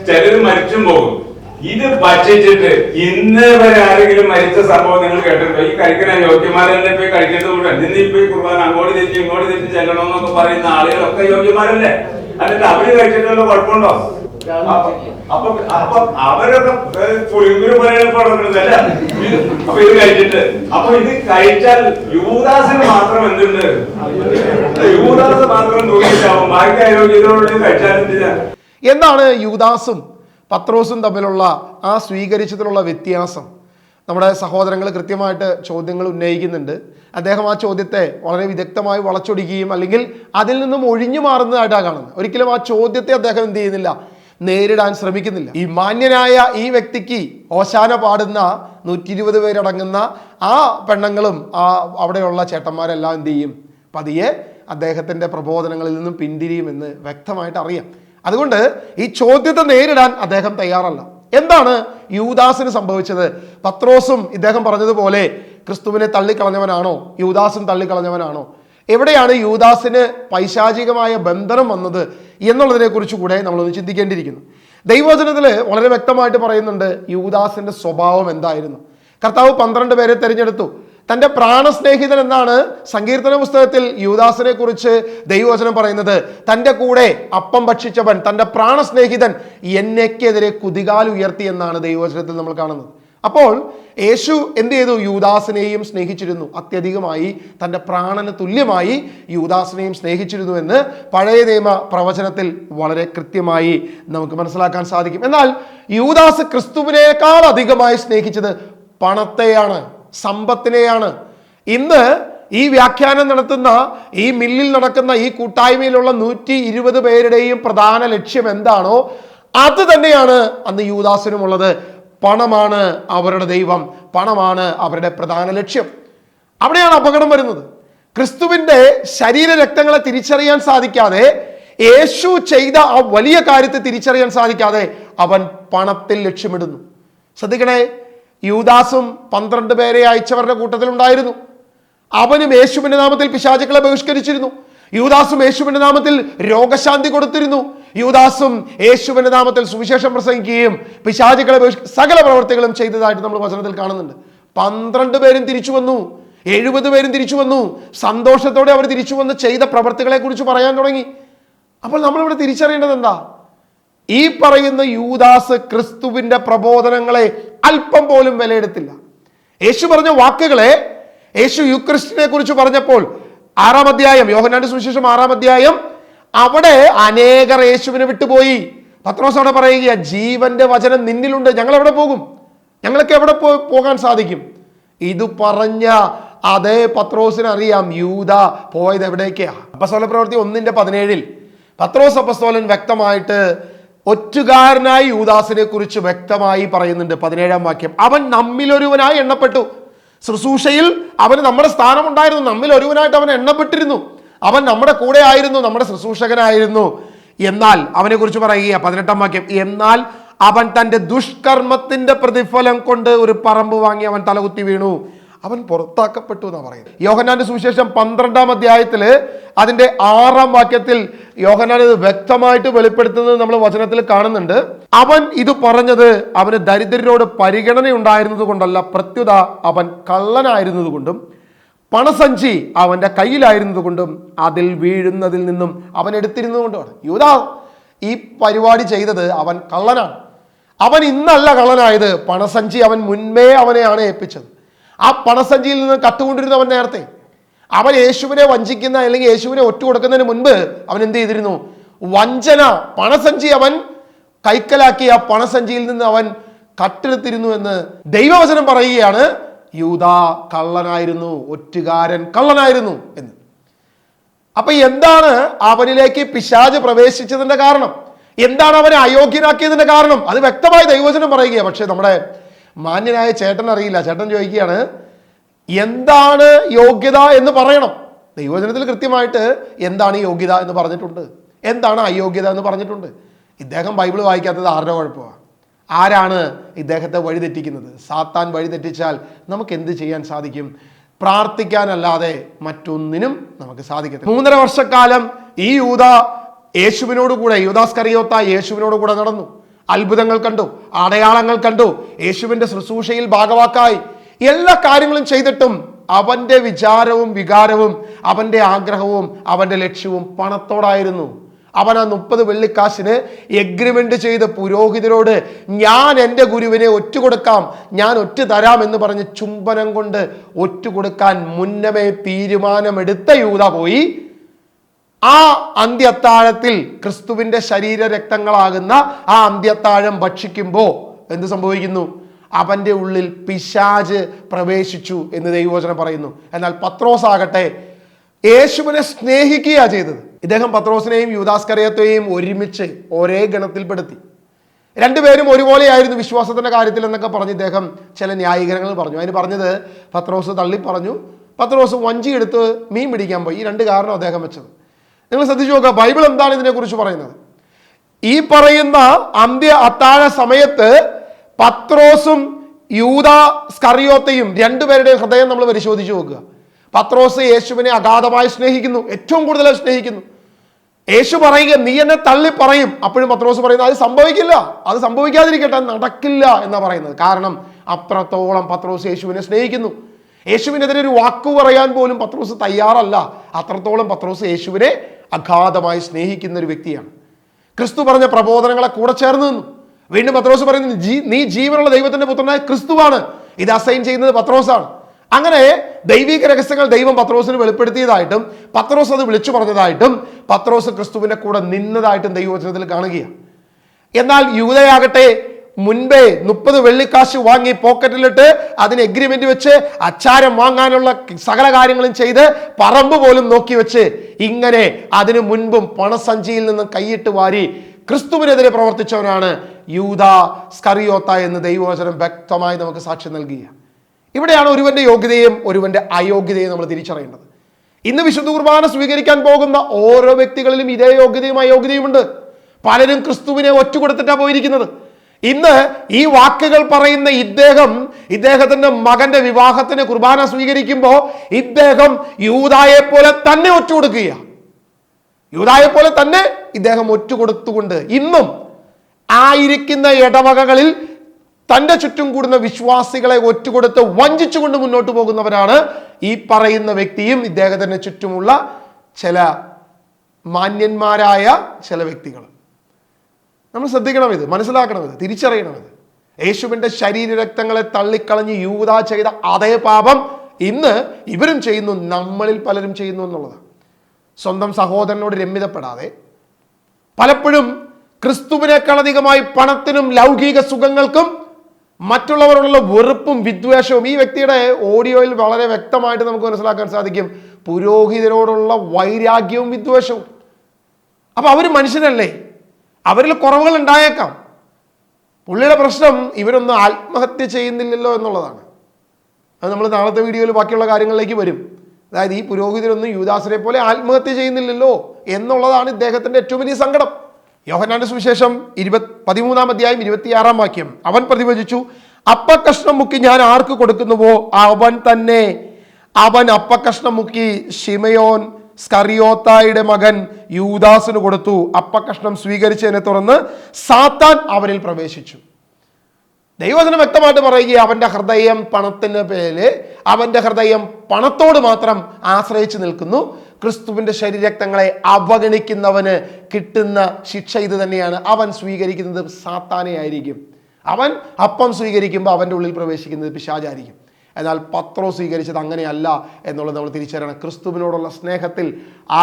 ചിലര് മരിച്ചും പോകും. ഇത് ഭക്ഷിച്ചിട്ട് ഇന്ന് വരെ ആരെങ്കിലും മരിച്ച സംഭവം നിങ്ങൾ കേട്ടിട്ടുണ്ടോ? ഈ കഴിക്കുന്ന യോഗ്യന്മാരല്ലേ പോയി കഴിക്കേണ്ടത് കൂടെ. ഇന്നിപ്പോ ഈ കുർബാന അങ്ങോട്ട് തിരിച്ച് ഇങ്ങോട്ട് തിരിച്ച് ചെല്ലണമെന്നൊക്കെ പറയുന്ന ആളുകളൊക്കെ യോഗ്യന്മാരല്ലേ? എന്നിട്ട് അവര് കഴിച്ചിട്ടുള്ള കുഴപ്പമുണ്ടോ? അപ്പൊ അവരൊക്കെ പുളിങ്കുരു പറയപ്പെടുന്നതല്ല. അപ്പൊ ഇത് കഴിച്ചിട്ട്, അപ്പൊ ഇത് കഴിച്ചാൽ യൂദാസിന് മാത്രം എന്തുണ്ട്? യൂദാസ് മാത്രം തൂങ്ങിച്ചാവും, ബാക്കി അയോഗ്യതയോട് കഴിച്ചാൽ. എന്താണ് യൂദാസും പത്രോസും തമ്മിലുള്ള ആ സ്വീകരിച്ചതിലുള്ള വ്യത്യാസം? നമ്മുടെ സഹോദരങ്ങൾ കൃത്യമായിട്ട് ചോദ്യങ്ങൾ ഉന്നയിക്കുന്നുണ്ട്. അദ്ദേഹം ആ ചോദ്യത്തെ വളരെ വിദഗ്ധമായി വളച്ചൊടിക്കുകയും അല്ലെങ്കിൽ അതിൽ നിന്നും ഒഴിഞ്ഞു മാറുന്നതായിട്ടാണ് കാണുന്നത്. ഒരിക്കലും ആ ചോദ്യത്തെ അദ്ദേഹം എന്ത് ചെയ്യുന്നില്ല, നേരിടാൻ ശ്രമിക്കുന്നില്ല. ഈ മാന്യനായ ഈ വ്യക്തിക്ക് ഓശാന പാടുന്ന 120 പേരടങ്ങുന്ന ആ പെണ്ണുങ്ങളും ആ അവിടെയുള്ള ചേട്ടന്മാരെല്ലാം എന്ത് ചെയ്യും, പതിയെ അദ്ദേഹത്തിൻ്റെ പ്രബോധനങ്ങളിൽ നിന്നും പിന്തിരിയുമെന്ന് വ്യക്തമായിട്ട് അറിയാം. അതുകൊണ്ട് ഈ ചോദ്യത്തെ നേരിടാൻ അദ്ദേഹം തയ്യാറല്ല. എന്താണ് യൂദാസിന് സംഭവിച്ചത്? പത്രോസും ഇദ്ദേഹം പറഞ്ഞതുപോലെ ക്രിസ്തുവിനെ തള്ളിക്കളഞ്ഞവനാണോ? യൂദാസും തള്ളിക്കളഞ്ഞവനാണോ? എവിടെയാണ് യൂദാസിന് പൈശാചികമായ ബന്ധനം വന്നത് എന്നുള്ളതിനെ കുറിച്ച് കൂടെ നമ്മളൊന്ന് ചിന്തിക്കേണ്ടിയിരിക്കുന്നു. ദൈവവചനത്തിൽ വളരെ വ്യക്തമായിട്ട് പറയുന്നുണ്ട് യൂദാസിന്റെ സ്വഭാവം എന്തായിരുന്നു. കർത്താവ് 12 പേരെ തിരഞ്ഞെടുത്തു. തൻ്റെ പ്രാണസ്നേഹിതൻ എന്നാണ് സങ്കീർത്തന പുസ്തകത്തിൽ യൂദാസിനെ കുറിച്ച് ദൈവവചനം പറയുന്നത്. തൻ്റെ കൂടെ അപ്പം ഭക്ഷിച്ചവൻ, തൻ്റെ പ്രാണസ്നേഹിതൻ എന്നെക്കെതിരെ കുതികാൽ ഉയർത്തി എന്നാണ് ദൈവവചനത്തിൽ നമ്മൾ കാണുന്നത്. അപ്പോൾ യേശു എന്ത് ചെയ്തു? യൂദാസിനെയും സ്നേഹിച്ചിരുന്നു. അത്യധികമായി, തൻ്റെ പ്രാണന് തുല്യമായി യൂദാസിനെയും സ്നേഹിച്ചിരുന്നു എന്ന് പഴയ നിയമ പ്രവചനത്തിൽ വളരെ കൃത്യമായി നമുക്ക് മനസ്സിലാക്കാൻ സാധിക്കും. എന്നാൽ യൂദാസ് ക്രിസ്തുവിനേക്കാൾ അധികമായി സ്നേഹിച്ചത് പണത്തെയാണ്, സമ്പത്തിനെയാണ്. ഇന്ന് ഈ വ്യാഖ്യാനം നടത്തുന്ന, ഈ മില്ലിൽ നടക്കുന്ന ഈ കൂട്ടായ്മയിലുള്ള 120 പേരുടെയും പ്രധാന ലക്ഷ്യം എന്താണോ അത് തന്നെയാണ് അന്ന് യൂദാസിനുമുള്ളത്. പണമാണ് അവരുടെ ദൈവം, പണമാണ് അവരുടെ പ്രധാന ലക്ഷ്യം. അവിടെയാണ് അപകടം വരുന്നത്. ക്രിസ്തുവിന്റെ ശരീര രക്തങ്ങളെ തിരിച്ചറിയാൻ സാധിക്കാതെ, യേശു ചെയ്ത ആ വലിയ കാര്യത്തെ തിരിച്ചറിയാൻ സാധിക്കാതെ അവൻ പണത്തിൽ ലക്ഷ്യമിടുന്നു. ശ്രദ്ധിക്കണേ, യൂദാസും 12 പേരെ അയച്ചവരുടെ കൂട്ടത്തിലുണ്ടായിരുന്നു. അവനും യേശുവിന്റെ നാമത്തിൽ പിശാചുക്കളെ ബഹിഷ്കരിച്ചിരുന്നു. യൂദാസും യേശുവിന്റെ നാമത്തിൽ രോഗശാന്തി കൊടുത്തിരുന്നു. യൂദാസും യേശുവിന്റെ നാമത്തിൽ സുവിശേഷം പ്രസംഗിക്കുകയും പിശാചുക്കളെ സകല പ്രവർത്തികളും ചെയ്തതായിട്ട് നമ്മൾ വചനത്തിൽ കാണുന്നുണ്ട്. 12 പേരും തിരിച്ചു വന്നു, 70 പേരും തിരിച്ചു വന്നു. സന്തോഷത്തോടെ അവർ തിരിച്ചു വന്ന് ചെയ്ത പ്രവർത്തികളെ കുറിച്ച് പറയാൻ തുടങ്ങി. അപ്പോൾ നമ്മളിവിടെ തിരിച്ചറിയേണ്ടത് എന്താ? ഈ പറയുന്ന യൂദാസ് ക്രിസ്തുവിന്റെ പ്രബോധനങ്ങളെ അല്പം പോലും വിലയെടുത്തില്ല. യേശു പറഞ്ഞ വാക്കുകളെ, യേശു യൂക്രിസ്റ്റിനെ കുറിച്ച് പറഞ്ഞപ്പോൾ 6-ാം അധ്യായം, യോഹന്നാന്റെ സുവിശേഷം 6-ാം അധ്യായം, അവിടെ അനേകർ യേശുവിനെ വിട്ടുപോയി. പത്രോസ് അവിടെ പറയുക, ജീവന്റെ വചനം നിന്നിലുണ്ട്, ഞങ്ങൾ എവിടെ പോകും? ഞങ്ങൾക്ക് എവിടെ പോകാൻ സാധിക്കും? ഇത് പറഞ്ഞ അതേ പത്രോസിന് അറിയാം യൂദ പോയത് എവിടേക്കാ. അപ്പസ്തോല പ്രവൃത്തി 1:17 പത്രോസ് അപ്പസ്തോലൻ വ്യക്തമായിട്ട് ഒറ്റുകാരനായി യൂദാസിനെ കുറിച്ച് വ്യക്തമായി പറയുന്നുണ്ട്. 17-ാം വാക്യം, അവൻ നമ്മിലൊരുവനായി എണ്ണപ്പെട്ടു. ശുശ്രൂഷയിൽ അവന് നമ്മുടെ സ്ഥാനം ഉണ്ടായിരുന്നു. നമ്മിൽ ഒരുവനായിട്ട് അവൻ എണ്ണപ്പെട്ടിരുന്നു. അവൻ നമ്മുടെ കൂടെ ആയിരുന്നു, നമ്മുടെ ശുശ്രൂഷകനായിരുന്നു. എന്നാൽ അവനെ കുറിച്ച് പറയുക 18-ാം വാക്യം, എന്നാൽ അവൻ തൻ്റെ ദുഷ്കർമ്മത്തിന്റെ പ്രതിഫലം കൊണ്ട് ഒരു പറമ്പ് വാങ്ങി അവൻ തലകുത്തി വീണു, അവൻ പുറത്താക്കപ്പെട്ടു എന്നാണ് പറയുന്നത്. യോഹന്നാന്റെ സുവിശേഷം 12-ാം അധ്യായത്തില് അതിന്റെ 6-ാം വാക്യത്തിൽ യോഹന്നാൻ ഇത് വ്യക്തമായിട്ട് വെളിപ്പെടുത്തുന്നത് നമ്മൾ വചനത്തിൽ കാണുന്നുണ്ട്. അവൻ ഇത് പറഞ്ഞത് അവന് ദരിദ്രരോട് പരിഗണന ഉണ്ടായിരുന്നത് കൊണ്ടല്ല, പ്രത്യുത അവൻ കള്ളനായിരുന്നത് കൊണ്ടും പണസഞ്ചി അവന്റെ കയ്യിലായിരുന്നത് കൊണ്ടും അതിൽ വീഴുന്നതിൽ നിന്നും അവൻ എടുത്തിരുന്നത് കൊണ്ടുമാണ്. യൂദാ ഈ പരിപാടി ചെയ്തത് അവൻ കള്ളനാണ്. അവൻ ഇന്നല്ല കള്ളനായത്, പണസഞ്ചി അവൻ മുൻപേ അവനെയാണ് ഏൽപ്പിച്ചത്. ആ പണസഞ്ചിയിൽ നിന്ന് കട്ടുകൊണ്ടിരുന്നവൻ നേരത്തെ. അവൻ യേശുവിനെ വഞ്ചിക്കുന്ന അല്ലെങ്കിൽ യേശുവിനെ ഒറ്റുകൊടുക്കുന്നതിന് മുൻപ് അവൻ എന്ത് ചെയ്തിരുന്നു? വഞ്ചന, പണസഞ്ചി അവൻ കൈക്കലാക്കി ആ പണസഞ്ചിയിൽ നിന്ന് അവൻ കട്ടെടുത്തിരുന്നു എന്ന് ദൈവവചനം പറയുകയാണ്. യൂദാ കള്ളനായിരുന്നു, ഒറ്റുകാരൻ കള്ളനായിരുന്നു എന്ന്. അപ്പൊ എന്താണ് അവനിലേക്ക് പിശാച് പ്രവേശിച്ചതിന്റെ കാരണം? എന്താണ് അവനെ അയോഗ്യനാക്കിയതിന്റെ കാരണം? അത് വ്യക്തമായി ദൈവവചനം പറയുക. പക്ഷെ നമ്മുടെ മാന്യനായ ചേട്ടൻ അറിയില്ല. ചേട്ടൻ ചോദിക്കുകയാണ്, എന്താണ് യോഗ്യത എന്ന് പറയണം. ദൈവവചനത്തിൽ കൃത്യമായിട്ട് എന്താണ് യോഗ്യത എന്ന് പറഞ്ഞിട്ടുണ്ട്, എന്താണ് അയോഗ്യത എന്ന് പറഞ്ഞിട്ടുണ്ട്. ഇദ്ദേഹം ബൈബിൾ വായിക്കാത്തത് ആരുടെ കുഴപ്പമാണ്? ആരാണ് ഇദ്ദേഹത്തെ വഴിതെറ്റിക്കുന്നത്? സാത്താൻ വഴിതെറ്റിച്ചാൽ നമുക്ക് എന്ത് ചെയ്യാൻ സാധിക്കും? പ്രാർത്ഥിക്കാനല്ലാതെ മറ്റൊന്നിനും നമുക്ക് സാധിക്കത്തില്ല. 3.5 വർഷക്കാലം ഈ യൂദ യേശുവിനോട് കൂടെ, യൂദാസ്കറിയോത്ത യേശുവിനോട് കൂടെ നടന്നു. അത്ഭുതങ്ങൾ കണ്ടു, അടയാളങ്ങൾ കണ്ടു, യേശുവിന്റെ ശുശ്രൂഷയിൽ ഭാഗവാക്കായി. എല്ലാ കാര്യങ്ങളും ചെയ്തിട്ടും അവന്റെ വിചാരവും വികാരവും അവന്റെ ആഗ്രഹവും അവന്റെ ലക്ഷ്യവും പണത്തോടായിരുന്നു. അവൻ ആ 30 വെള്ളിക്കാശിന് എഗ്രിമെന്റ് ചെയ്ത് പുരോഹിതരോട് ഞാൻ എൻ്റെ ഗുരുവിനെ ഒറ്റുകൊടുക്കാം, ഞാൻ ഒറ്റ തരാം എന്ന് പറഞ്ഞ് ചുംബനം കൊണ്ട് ഒറ്റുകൊടുക്കാൻ മുന്നമേ തീരുമാനമെടുത്ത യൂദ പോയി ആ അന്ത്യത്താഴത്തിൽ ക്രിസ്തുവിന്റെ ശരീര രക്തങ്ങളാകുന്ന ആ അന്ത്യത്താഴം ഭക്ഷിക്കുമ്പോൾ എന്ത് സംഭവിക്കുന്നു? അവന്റെ ഉള്ളിൽ പിശാച് പ്രവേശിച്ചു എന്ന് ദൈവവചനം പറയുന്നു. എന്നാൽ പത്രോസ് ആകട്ടെ യേശുവിനെ സ്നേഹിക്കുക ചെയ്തത്. ഇദ്ദേഹം പത്രോസിനെയും യൂദാസ്കറിയോത്തെയും ഒരുമിച്ച് ഒരേ ഗണത്തിൽപ്പെടുത്തി. രണ്ടുപേരും ഒരുപോലെയായിരുന്നു വിശ്വാസത്തിന്റെ കാര്യത്തിൽ എന്നൊക്കെ പറഞ്ഞ് ഇദ്ദേഹം ചില ന്യായീകരണങ്ങൾ പറഞ്ഞു. അതിന് പറഞ്ഞത് പത്രോസ് തള്ളി പറഞ്ഞു, പത്രോസ് വഞ്ചി എടുത്ത് മീൻ പിടിക്കാൻ പോയി. ഈ 2 കാരണം അദ്ദേഹം വെച്ചത്. നിങ്ങൾ ശ്രദ്ധിച്ചു നോക്കുക, ബൈബിൾ എന്താണ് ഇതിനെക്കുറിച്ച് പറയുന്നത്. ഈ പറയുന്ന അന്ത്യ അത്താഴ സമയത്ത് പത്രോസും യൂദാസ്കറിയോത്തെയും 2 പേരുടെയും ഹൃദയം നമ്മൾ പരിശോധിച്ച് നോക്കുക. പത്രോസ് യേശുവിനെ അഗാധമായി സ്നേഹിക്കുന്നു, ഏറ്റവും കൂടുതൽ സ്നേഹിക്കുന്നു. യേശു പറയുക നീ എന്നെ തള്ളി പറയും, അപ്പോഴും പത്രോസ് പറയുന്നത് അത് സംഭവിക്കില്ല, അത് സംഭവിക്കാതിരിക്കട്ടെ, നടക്കില്ല എന്നാ പറയുന്നത്. കാരണം അത്രത്തോളം പത്രോസ് യേശുവിനെ സ്നേഹിക്കുന്നു. യേശുവിനെതിരെ ഒരു വാക്കു പറയാൻ പോലും പത്രോസ് തയ്യാറല്ല. അത്രത്തോളം പത്രോസ് യേശുവിനെ അഗാധമായി സ്നേഹിക്കുന്ന ഒരു വ്യക്തിയാണ്. ക്രിസ്തു പറഞ്ഞ പ്രബോധനങ്ങളെ കൂടെ ചേർന്ന് നിന്നു. വീണ്ടും പത്രോസ് പറയുന്നത് നീ ജീവനുള്ള ദൈവത്തിന്റെ പുത്രനായ ക്രിസ്തുവാണ്. ഇത് അസൈൻ ചെയ്യുന്നത് പത്രോസാണ്. അങ്ങനെ ദൈവിക രഹസ്യങ്ങൾ ദൈവം പത്രോസിന് വെളിപ്പെടുത്തിയതായിട്ടും പത്രോസ് അത് വിളിച്ചു പറഞ്ഞതായിട്ടും പത്രോസ് ക്രിസ്തുവിന്റെ കൂടെ നിന്നതായിട്ടും ദൈവവചനത്തിൽ കാണുകയാണ്. എന്നാൽ യൂദയാകട്ടെ മുൻപേ 30 വെള്ളിക്കാശ് വാങ്ങി പോക്കറ്റിലിട്ട് അതിന് എഗ്രിമെന്റ് വെച്ച് അച്ചാരം വാങ്ങാനുള്ള സകല കാര്യങ്ങളും ചെയ്ത് പറമ്പ് പോലും നോക്കി വെച്ച് ഇങ്ങനെ അതിനു മുൻപും പണസഞ്ചിയിൽ നിന്ന് കൈയിട്ട് വാരി ക്രിസ്തുവിനെതിരെ പ്രവർത്തിച്ചവനാണ് യൂദ സ്കറിയോത്ത എന്ന് ദൈവവചനം വ്യക്തമായി നമുക്ക് സാക്ഷ്യം നൽകിയ. ഇവിടെയാണ് ഒരുവന്റെ യോഗ്യതയും ഒരുവന്റെ അയോഗ്യതയും നമ്മൾ തിരിച്ചറിയേണ്ടത്. ഇന്ന് വിശുദ്ധ കുർബാന സ്വീകരിക്കാൻ പോകുന്ന ഓരോ വ്യക്തികളിലും ഇതേ യോഗ്യതയും അയോഗ്യതയും ഉണ്ട്. പലരും ക്രിസ്തുവിനെ ഒറ്റുകൊടുത്തിട്ടാണ് പോയിരിക്കുന്നത്. ഇന്ന് ഈ വാക്കുകൾ പറയുന്ന ഇദ്ദേഹത്തിന്റെ മകന്റെ വിവാഹത്തിന് കുർബാന സ്വീകരിക്കുമ്പോൾ ഇദ്ദേഹം യൂദായെ പോലെ തന്നെ ഒറ്റുകൊടുക്കുക. യൂദായെ പോലെ തന്നെ ഇദ്ദേഹം ഒറ്റുകൊടുത്തുകൊണ്ട് ഇന്നും ആയിരിക്കുന്ന ഇടവകകളിൽ തന്റെ ചുറ്റും കൂടുന്ന വിശ്വാസികളെ ഒറ്റുകൊടുത്ത് വഞ്ചിച്ചുകൊണ്ട് മുന്നോട്ട് പോകുന്നവരാണ് ഈ പറയുന്ന വ്യക്തിയും ഇദ്ദേഹത്തിന് ചുറ്റുമുള്ള ചില മാന്യന്മാരായ ചില വ്യക്തികൾ. നമ്മൾ ശ്രദ്ധിക്കണം, ഇത് മനസ്സിലാക്കണം, ഇത് തിരിച്ചറിയണം. ഇത് യേശുവിന്റെ ശരീരരക്തങ്ങളെ തള്ളിക്കളഞ്ഞ് യൂദാ ചെയ്ത അതേ പാപം ഇന്ന് ഇവരും ചെയ്യുന്നു, നമ്മളിൽ പലരും ചെയ്യുന്നു എന്നുള്ളതാണ്. സ്വന്തം സഹോദരനോട് രമ്യതപ്പെടാതെ പലപ്പോഴും ക്രിസ്തുവിനേക്കാളധികമായി പണത്തിനും ലൗകിക സുഖങ്ങൾക്കും മറ്റുള്ളവരോടുള്ള വെറുപ്പും വിദ്വേഷവും ഈ വ്യക്തിയുടെ ഓഡിയോയിൽ വളരെ വ്യക്തമായിട്ട് നമുക്ക് മനസ്സിലാക്കാൻ സാധിക്കും. പുരോഹിതരോടുള്ള വൈരാഗ്യവും വിദ്വേഷവും. അപ്പൊ അവര് മനുഷ്യനല്ലേ, അവരിൽ കുറവുകൾ ഉണ്ടായേക്കാം. പുള്ളിയുടെ പ്രശ്നം ഇവരൊന്നും ആത്മഹത്യ ചെയ്യുന്നില്ലല്ലോ എന്നുള്ളതാണ്. അത് നമ്മൾ നാളത്തെ വീഡിയോയിൽ ബാക്കിയുള്ള കാര്യങ്ങളിലേക്ക് വരും. അതായത് ഈ പുരോഹിതരൊന്നും യൂദാസിനെ പോലെ ആത്മഹത്യ ചെയ്യുന്നില്ലല്ലോ എന്നുള്ളതാണ് ഇദ്ദേഹത്തിന്റെ ഏറ്റവും വലിയ സങ്കടം. യോഹന്നാന്റെ സുവിശേഷം 13-ാം അധ്യായം 26-ാം വാക്യം, അവൻ പ്രതിവചിച്ചു, അപ്പക്കഷ്ണം മുക്കി ഞാൻ ആർക്ക് കൊടുക്കുന്നുവോ അവൻ അപ്പക്കഷ്ണം മുക്കി ശിമയോൻ സ്കറിയോത്തായുടെ മകൻ യൂദാസിന് കൊടുത്തു. അപ്പക്കഷ്ണം സ്വീകരിച്ചതിനെ തുടർന്ന് സാത്താൻ അവനിൽ പ്രവേശിച്ചു. ദൈവവചനം വ്യക്തമായിട്ട് പറയുക, അവന്റെ ഹൃദയം പണത്തിന് പേര്, അവന്റെ ഹൃദയം പണത്തോട് മാത്രം ആശ്രയിച്ച് നിൽക്കുന്നു. ക്രിസ്തുവിന്റെ ശരീരരക്തങ്ങളെ അവഗണിക്കുന്നവന് കിട്ടുന്ന ശിക്ഷ ഇത് തന്നെയാണ്. അവൻ സ്വീകരിക്കുന്നത് സാത്താനെ ആയിരിക്കും. അവൻ അപ്പം സ്വീകരിക്കുമ്പോൾ അവൻ്റെ ഉള്ളിൽ പ്രവേശിക്കുന്നത് പിശാചായിരിക്കും. എന്നാൽ പത്രോസ് സ്വീകരിച്ചത് അങ്ങനെയല്ല എന്നുള്ളത് നമ്മൾ തിരിച്ചറിയണം. ക്രിസ്തുവിനോടുള്ള സ്നേഹത്തിൽ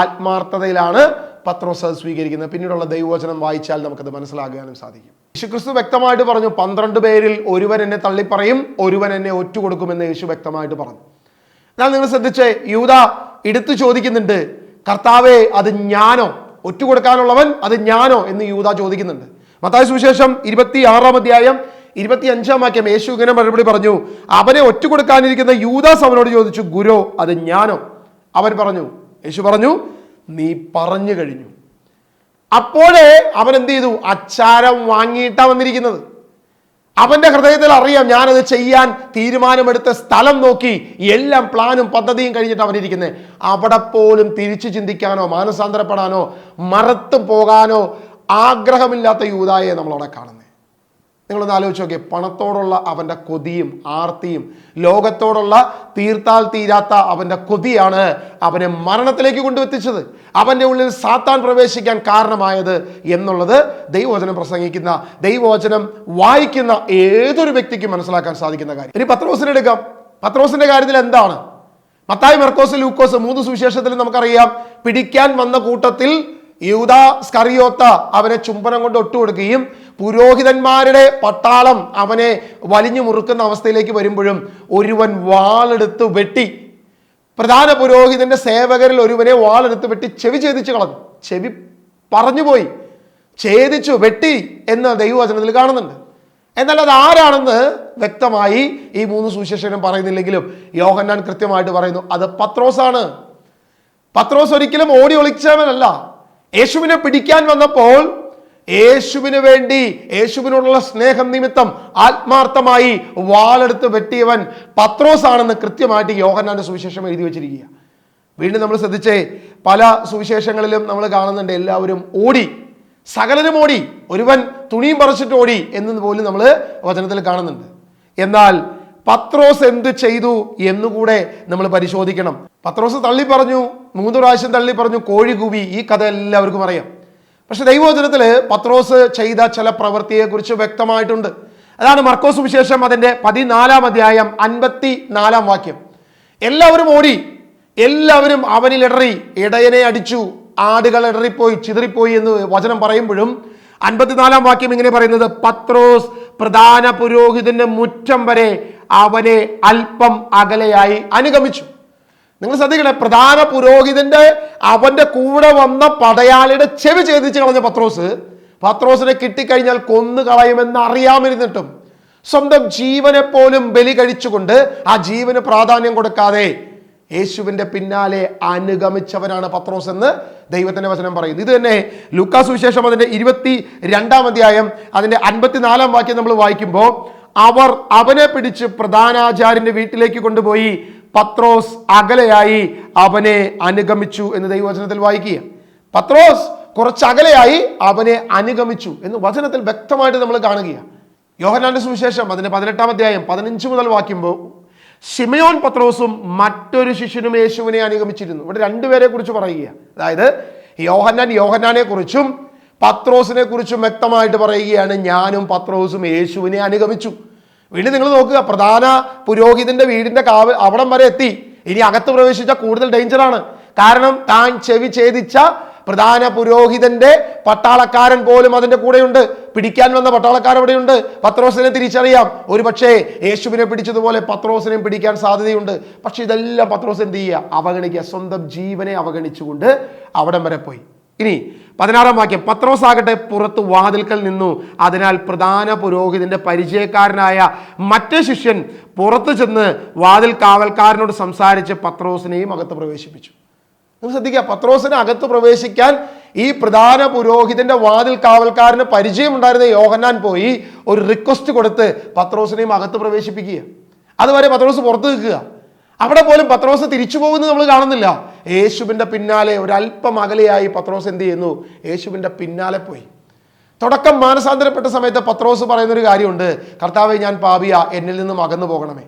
ആത്മാർത്ഥതയിലാണ് പത്രോസ് അത് സ്വീകരിക്കുന്നത്. പിന്നീടുള്ള ദൈവവചനം വായിച്ചാൽ നമുക്കത് മനസ്സിലാക്കാനും സാധിക്കും. യേശു ക്രിസ്തു വ്യക്തമായിട്ട് പറഞ്ഞു, 12 പേരിൽ ഒരുവൻ എന്നെ തള്ളിപ്പറയും, ഒരുവൻ എന്നെ ഒറ്റുകൊടുക്കുമെന്ന് യേശു വ്യക്തമായിട്ട് പറഞ്ഞു. എന്നാൽ നിങ്ങൾ ശ്രദ്ധിച്ചേ, യൂദ എടുത്തു ചോദിക്കുന്നുണ്ട്, കർത്താവേ അത് ഞാനോ, ഒറ്റുകൊടുക്കാനുള്ളവൻ അത് ഞാനോ എന്ന് യൂദ ചോദിക്കുന്നുണ്ട്. മത്തായി സുവിശേഷം 26-ാം അധ്യായം 25-ാം വാക്യം, യേശു ഇങ്ങനെ മറുപടി പറഞ്ഞു, അവനെ ഒറ്റുകൊടുക്കാനിരിക്കുന്ന യൂദാസ് അവനോട് ചോദിച്ചു, ഗുരു അത് ഞാനോ? അവൻ പറഞ്ഞു, യേശു പറഞ്ഞു, നീ പറഞ്ഞു കഴിഞ്ഞു. അപ്പോഴേ അവൻ എന്ത് ചെയ്തു? അച്ചാരം വാങ്ങിയിട്ടാ വന്നിരിക്കുന്നത്. അവന്റെ ഹൃദയത്തിൽ അറിയാം, ഞാനത് ചെയ്യാൻ തീരുമാനമെടുത്ത സ്ഥലം നോക്കി എല്ലാം പ്ലാനും പദ്ധതിയും കഴിഞ്ഞിട്ട് അവനിരിക്കുന്നത്. അവിടെ പോലും തിരിച്ചു ചിന്തിക്കാനോ മാനസാന്തരപ്പെടാനോ മറത്തു പോകാനോ ആഗ്രഹമില്ലാത്ത യൂദായെ നമ്മളവിടെ കാണുന്നത്. നിങ്ങളൊന്ന് ആലോചിച്ച് നോക്കിയേ, പണത്തോടുള്ള അവൻ്റെ കൊതിയും ആർത്തിയും ലോകത്തോടുള്ള തീർത്താൽ തീരാത്ത അവൻ്റെ കൊതിയാണ് അവനെ മരണത്തിലേക്ക് കൊണ്ടുവെത്തിച്ചത്, അവൻ്റെ ഉള്ളിൽ സാത്താൻ പ്രവേശിക്കാൻ കാരണമായത് എന്നുള്ളത് ദൈവവചനം പ്രസംഗിക്കുന്ന, ദൈവവചനം വായിക്കുന്ന ഏതൊരു വ്യക്തിക്കും മനസ്സിലാക്കാൻ സാധിക്കുന്ന കാര്യം. ഇനി പത്രോസിനെ എടുക്കാം. പത്രോസിന്റെ കാര്യത്തിൽ എന്താണ്? മത്തായി, മർക്കോസ്, ലൂക്കോസ് 3 സുവിശേഷത്തിൽ നമുക്കറിയാം, പിടിക്കാൻ വന്ന കൂട്ടത്തിൽ യൂദ സ്കറിയോത്ത അവനെ ചുംബനം കൊണ്ട് ഒട്ടുകൊടുക്കുകയും പുരോഹിതന്മാരുടെ പട്ടാളം അവനെ വലിഞ്ഞു മുറുക്കുന്ന അവസ്ഥയിലേക്ക് വരുമ്പോഴും ഒരുവൻ വാളെടുത്ത് വെട്ടി, പ്രധാന പുരോഹിതന്റെ സേവകരിൽ ഒരുവനെ വാളെടുത്ത് വെട്ടി ചെവി ഛേദിച്ചു കളഞ്ഞു. ചെവി പറഞ്ഞുപോയി, ഛേദിച്ചു, വെട്ടി എന്ന് ദൈവവചനത്തിൽ കാണുന്നുണ്ട്. എന്നാൽ അത് ആരാണെന്ന് വ്യക്തമായി ഈ 3 സുവിശേഷനും പറയുന്നില്ലെങ്കിലും യോഹന്നാൻ കൃത്യമായിട്ട് പറയുന്നു, അത് പത്രോസാണ്. പത്രോസ് ഒരിക്കലും ഓടി ഒളിച്ചവനല്ല. യേശുവിനെ പിടിക്കാൻ വന്നപ്പോൾ യേശുവിന് വേണ്ടി, യേശുവിനോടുള്ള സ്നേഹം നിമിത്തം ആത്മാർത്ഥമായി വാളെടുത്ത് വെട്ടിയവൻ പത്രോസാണെന്ന് കൃത്യമായിട്ട് യോഹന്നാന്റെ സുവിശേഷം എഴുതി വെച്ചിരിക്കുക. വീണ്ടും നമ്മൾ ശ്രദ്ധിച്ചേ, പല സുവിശേഷങ്ങളിലും നമ്മൾ കാണുന്നുണ്ട് എല്ലാവരും ഓടി, സകലരും ഓടി, ഒരുവൻ തുണിയും പറിച്ചിട്ട് ഓടി എന്ന് പോലും നമ്മൾ വചനത്തിൽ കാണുന്നുണ്ട്. എന്നാൽ പത്രോസ് എന്ത് ചെയ്തു എന്നുകൂടെ നമ്മൾ പരിശോധിക്കണം. പത്രോസ് തള്ളി പറഞ്ഞു, 3 പ്രാവശ്യം തള്ളി പറഞ്ഞു, കോഴി കൂവി. ഈ കഥ എല്ലാവർക്കും അറിയാം. പക്ഷെ ദൈവവചനത്തിൽ പത്രോസ് ചെയ്ത ചില പ്രവൃത്തിയെക്കുറിച്ച് വ്യക്തമായിട്ടുണ്ട്. അതാണ് മർക്കോസ് സുവിശേഷം അതിൻ്റെ 14-ാം അധ്യായം 54-ാം വാക്യം. എല്ലാവരും ഓടി, എല്ലാവരും അവനിൽ ഇടറി, ഇടയനെ അടിച്ചു, ആടുകൾ ഇടറിപ്പോയി, ചിതറിപ്പോയി എന്ന് വചനം പറയുമ്പോഴും 54-ാം വാക്യം ഇങ്ങനെ പറയുന്നത്, പത്രോസ് പ്രധാന പുരോഹിതന്റെ മുറ്റം വരെ അവനെ അല്പം അകലെയായി അനുഗമിച്ചു. നിങ്ങൾ ശ്രദ്ധിക്കണേ, പ്രധാന പുരോഹിതന്റെ അവന്റെ കൂടെ വന്ന പടയാളിയുടെ ചെവി ഛേദിച്ച് കളഞ്ഞ പത്രോസിനെ കിട്ടിക്കഴിഞ്ഞാൽ കൊന്നു കളയുമെന്ന് അറിയാമിരുന്നിട്ടും സ്വന്തം ജീവനെ പോലും ബലി കഴിച്ചുകൊണ്ട് ആ ജീവന് പ്രാധാന്യം കൊടുക്കാതെ യേശുവിന്റെ പിന്നാലെ അനുഗമിച്ചവനാണ് പത്രോസ് എന്ന് ദൈവത്തിന്റെ വചനം പറയുന്നു. ഇത് തന്നെ ലൂക്കാസ് സുവിശേഷം അതിന്റെ 22-ാം അധ്യായം അതിന്റെ 54-ാം വാക്യം നമ്മൾ വായിക്കുമ്പോൾ, അവർ അവനെ പിടിച്ച് പ്രധാനാചാര്യന്റെ വീട്ടിലേക്ക് കൊണ്ടുപോയി പത്രോസ് അകലെയായി അവനെ അനുഗമിച്ചു എന്ന് ദൈവവചനത്തിൽ വായിക്കുക. പത്രോസ് കുറച്ച് അകലെയായി അവനെ അനുഗമിച്ചു എന്ന് വചനത്തിൽ വ്യക്തമായിട്ട് നമ്മൾ കാണുകയാണ്. യോഹന്നാന്റെ സുവിശേഷം അതിന്റെ 18-ാം അധ്യായം 15 മുതൽ വായിക്കുമ്പോൾ, ശിമയോൻ പത്രോസും മറ്റൊരു ശിഷ്യനും യേശുവിനെ അനുഗമിച്ചിരുന്നു. ഇവിടെ രണ്ടുപേരെ കുറിച്ച് പറയുക. അതായത് യോഹന്നാനെ കുറിച്ചും പത്രോസിനെ കുറിച്ചും വ്യക്തമായിട്ട് പറയുകയാണ്, ഞാനും പത്രോസും യേശുവിനെ അനുഗമിച്ചു. വീണ്ടും നിങ്ങൾ നോക്കുക, പ്രധാന പുരോഹിതന്റെ വീടിന്റെ അവിടം വരെ എത്തി. ഇനി അകത്ത് പ്രവേശിച്ച കൂടുതൽ ഡേഞ്ചറാണ്. കാരണം താൻ ചെവി ഛേദിച്ച പ്രധാന പുരോഹിതന്റെ പട്ടാളക്കാരൻ പോലും അതിന്റെ കൂടെയുണ്ട്. പിടിക്കാൻ വന്ന പട്ടാളക്കാരൻ അവിടെയുണ്ട്. പത്രോസിനെ തിരിച്ചറിയാം. ഒരു പക്ഷേ യേശുവിനെ പിടിച്ചതുപോലെ പത്രോസിനെയും പിടിക്കാൻ സാധ്യതയുണ്ട്. പക്ഷെ ഇതെല്ലാം പത്രോസ് എന്ത് ചെയ്യുക? അവഗണിക്കുക. സ്വന്തം ജീവനെ അവഗണിച്ചുകൊണ്ട് അവിടം വരെ പോയി. ഇനി 16-ാം വാക്യം, പത്രോസ് ആകട്ടെ പുറത്ത് വാതിൽക്കൽ നിന്നു. അതിനാൽ പ്രധാന പുരോഹിതന്റെ പരിചയക്കാരനായ മറ്റേ ശിഷ്യൻ പുറത്ത് ചെന്ന് വാതിൽ കാവൽക്കാരനോട് സംസാരിച്ച് പത്രോസിനെയും അകത്ത് പ്രവേശിപ്പിച്ചു. നിങ്ങൾ ശ്രദ്ധിക്കുക, പത്രോസിനെ അകത്ത് പ്രവേശിക്കാൻ ഈ പ്രധാന പുരോഹിതന്റെ വാതിൽ കാവൽക്കാരന് പരിചയമുണ്ടായിരുന്ന യോഹന്നാൻ പോയി ഒരു റിക്വസ്റ്റ് കൊടുത്ത് പത്രോസിനെയും അകത്ത് പ്രവേശിപ്പിക്കുക. അതുവരെ പത്രോസ് പുറത്ത് നിൽക്കുക. അവിടെ പോലും പത്രോസ് തിരിച്ചു പോകുന്നത് നമ്മൾ കാണുന്നില്ല. യേശുവിന്റെ പിന്നാലെ ഒരല്പം അകലെയായി പത്രോസ് എന്ത് ചെയ്യുന്നു? യേശുവിന്റെ പിന്നാലെ പോയി. തുടക്കം മാനസാന്തരപ്പെട്ട സമയത്ത് പത്രോസ് പറയുന്നൊരു കാര്യമുണ്ട്, കർത്താവേ ഞാൻ പാപിയാ, എന്നിൽ നിന്നും അകന്നു പോകണമേ.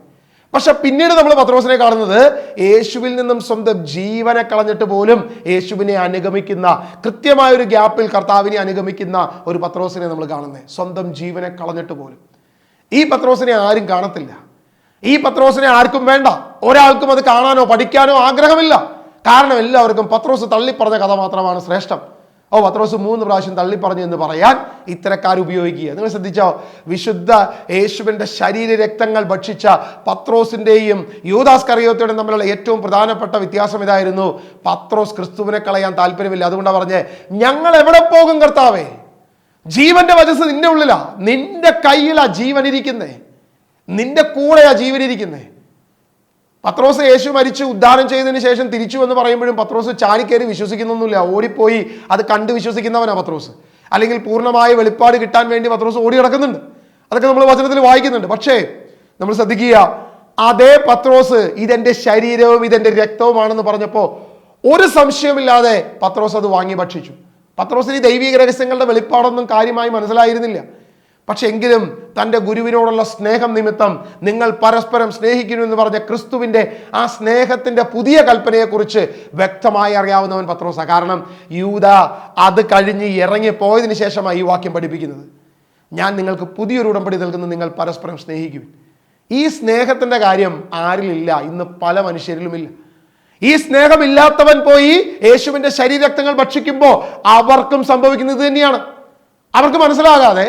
പക്ഷെ പിന്നീട് നമ്മൾ പത്രോസിനെ കാണുന്നത് യേശുവിൽ നിന്നും സ്വന്തം ജീവനെ കളഞ്ഞിട്ട് പോലും യേശുവിനെ അനുഗമിക്കുന്ന, കൃത്യമായ ഒരു ഗ്യാപ്പിൽ കർത്താവിനെ അനുഗമിക്കുന്ന ഒരു പത്രോസിനെ നമ്മൾ കാണുന്നത്. സ്വന്തം ജീവനെ കളഞ്ഞിട്ട് പോലും. ഈ പത്രോസിനെ ആരും കാണത്തില്ല. ഈ പത്രോസിനെ ആർക്കും വേണ്ട. ഒരാൾക്കും അത് കാണാനോ പഠിക്കാനോ ആഗ്രഹമില്ല. കാരണം എല്ലാവർക്കും പത്രോസ് തള്ളിപ്പറഞ്ഞ കഥ മാത്രമാണ് ശ്രേഷ്ഠം. പത്രോസ് 3 പ്രാവശ്യം തള്ളിപ്പറഞ്ഞു എന്ന് പറയാൻ ഇത്തരക്കാർ ഉപയോഗിക്കുക. നിങ്ങൾ ശ്രദ്ധിച്ചോ, വിശുദ്ധ യേശുവിന്റെ ശരീര രക്തങ്ങൾ ഭക്ഷിച്ച പത്രോസിന്റെയും യൂദാസ് കറിയോത്തയുടെയും തമ്മിലുള്ള ഏറ്റവും പ്രധാനപ്പെട്ട വ്യത്യാസം ഇതായിരുന്നു. പത്രോസ് ക്രിസ്തുവിനെ കളയാൻ താല്പര്യമില്ല. അതുകൊണ്ടാണ് പറഞ്ഞേ, ഞങ്ങൾ എവിടെ പോകും കർത്താവേ? ജീവന്റെ വചസ് നിന്റെ ഉള്ളിലാ, നിന്റെ കയ്യിലാ ജീവൻ ഇരിക്കുന്നേ, നിന്റെ കൂടെയാ ജീവൻ ഇരിക്കുന്നേ. പത്രോസ് യേശു മരിച്ച് ഉദ്ധാനം ചെയ്തതിന് ശേഷം തിരിച്ചു എന്ന് പറയുമ്പോഴും പത്രോസ് ചാടിക്കയറി വിശ്വസിക്കുന്നൊന്നുമില്ല. ഓടിപ്പോയി അത് കണ്ട് വിശ്വസിക്കുന്നവനാ പത്രോസ്. അല്ലെങ്കിൽ പൂർണ്ണമായ വെളിപ്പാട് കിട്ടാൻ വേണ്ടി പത്രോസ് ഓടി കിടക്കുന്നുണ്ട്. അതൊക്കെ നമ്മൾ വചനത്തിൽ വായിക്കുന്നുണ്ട്. പക്ഷേ നമ്മൾ ശ്രദ്ധിക്കുക, അതേ പത്രോസ് ഇതെന്റെ ശരീരവും ഇതെന്റെ രക്തവുമാണെന്ന് പറഞ്ഞപ്പോൾ ഒരു സംശയമില്ലാതെ പത്രോസ് അത് വാങ്ങി ഭക്ഷിച്ചു. പത്രോസിന് ഈ ദൈവിക രഹസ്യങ്ങളുടെ വെളിപ്പാടൊന്നും കാര്യമായി മനസ്സിലായിരുന്നില്ല. പക്ഷെ എങ്കിലും തൻ്റെ ഗുരുവിനോടുള്ള സ്നേഹം നിമിത്തം നിങ്ങൾ പരസ്പരം സ്നേഹിക്കുന്നു എന്ന് പറഞ്ഞ ക്രിസ്തുവിൻ്റെ ആ സ്നേഹത്തിൻ്റെ പുതിയ കൽപ്പനയെക്കുറിച്ച് വ്യക്തമായി അറിയാവുന്നവൻ പത്രോസാണ്. കാരണം യൂദ അത് കഴിഞ്ഞ് ഇറങ്ങിപ്പോയതിനു ശേഷമാണ് ഈ വാക്യം പഠിപ്പിക്കുന്നത്. ഞാൻ നിങ്ങൾക്ക് പുതിയൊരു ഉടമ്പടി നൽകുന്നു, നിങ്ങൾ പരസ്പരം സ്നേഹിക്കും. ഈ സ്നേഹത്തിൻ്റെ കാര്യം ആരിലില്ല, ഇന്ന് പല മനുഷ്യരിലുമില്ല. ഈ സ്നേഹമില്ലാത്തവൻ പോയി യേശുവിൻ്റെ ശരീരരക്തങ്ങൾ ഭക്ഷിക്കുമ്പോൾ അവർക്കും സംഭവിക്കുന്നത് തന്നെയാണ്. അവർക്ക് മനസ്സിലാകാതെ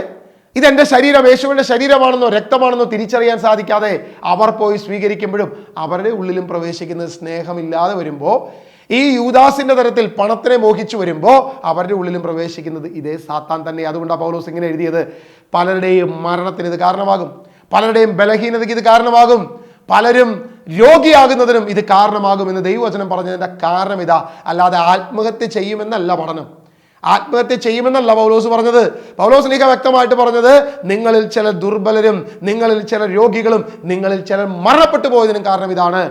ഇതെന്റെ ശരീരം, യേശുവിന്റെ ശരീരമാണെന്നോ രക്തമാണെന്നോ തിരിച്ചറിയാൻ സാധിക്കാതെ അവർ പോയി സ്വീകരിക്കുമ്പോഴും അവരുടെ ഉള്ളിലും പ്രവേശിക്കുന്നത് സ്നേഹമില്ലാതെ വരുമ്പോൾ, ഈ യൂദാസിന്റെ തരത്തിൽ പണത്തിനെ മോഹിച്ചു വരുമ്പോൾ അവരുടെ ഉള്ളിലും പ്രവേശിക്കുന്നത് ഇതേ സാത്താൻ തന്നെ. അതുകൊണ്ടാണ് പൗലോസ് ഇങ്ങനെ എഴുതിയത്, പലരുടെയും മരണത്തിന് ഇത് കാരണമാകും, പലരുടെയും ബലഹീനതയ്ക്ക് ഇത് കാരണമാകും, പലരും രോഗിയാകുന്നതിനും ഇത് കാരണമാകും എന്ന് ദൈവവചനം പറഞ്ഞതിന്റെ കാരണം ഇതാ. അല്ലാതെ ആത്മഹത്യ ചെയ്യുമെന്നല്ല പഠനം. ആത്മഹത്യ ചെയ്യുമെന്നല്ല പൗലോസ് പറഞ്ഞത്. പൗലോസ് ലീഗ വ്യക്തമായിട്ട് പറഞ്ഞത്, നിങ്ങളിൽ ചില ദുർബലരും നിങ്ങളിൽ ചില രോഗികളും നിങ്ങളിൽ ചിലർ മരണപ്പെട്ടു പോയതിനും കാരണം ഇതാണ്.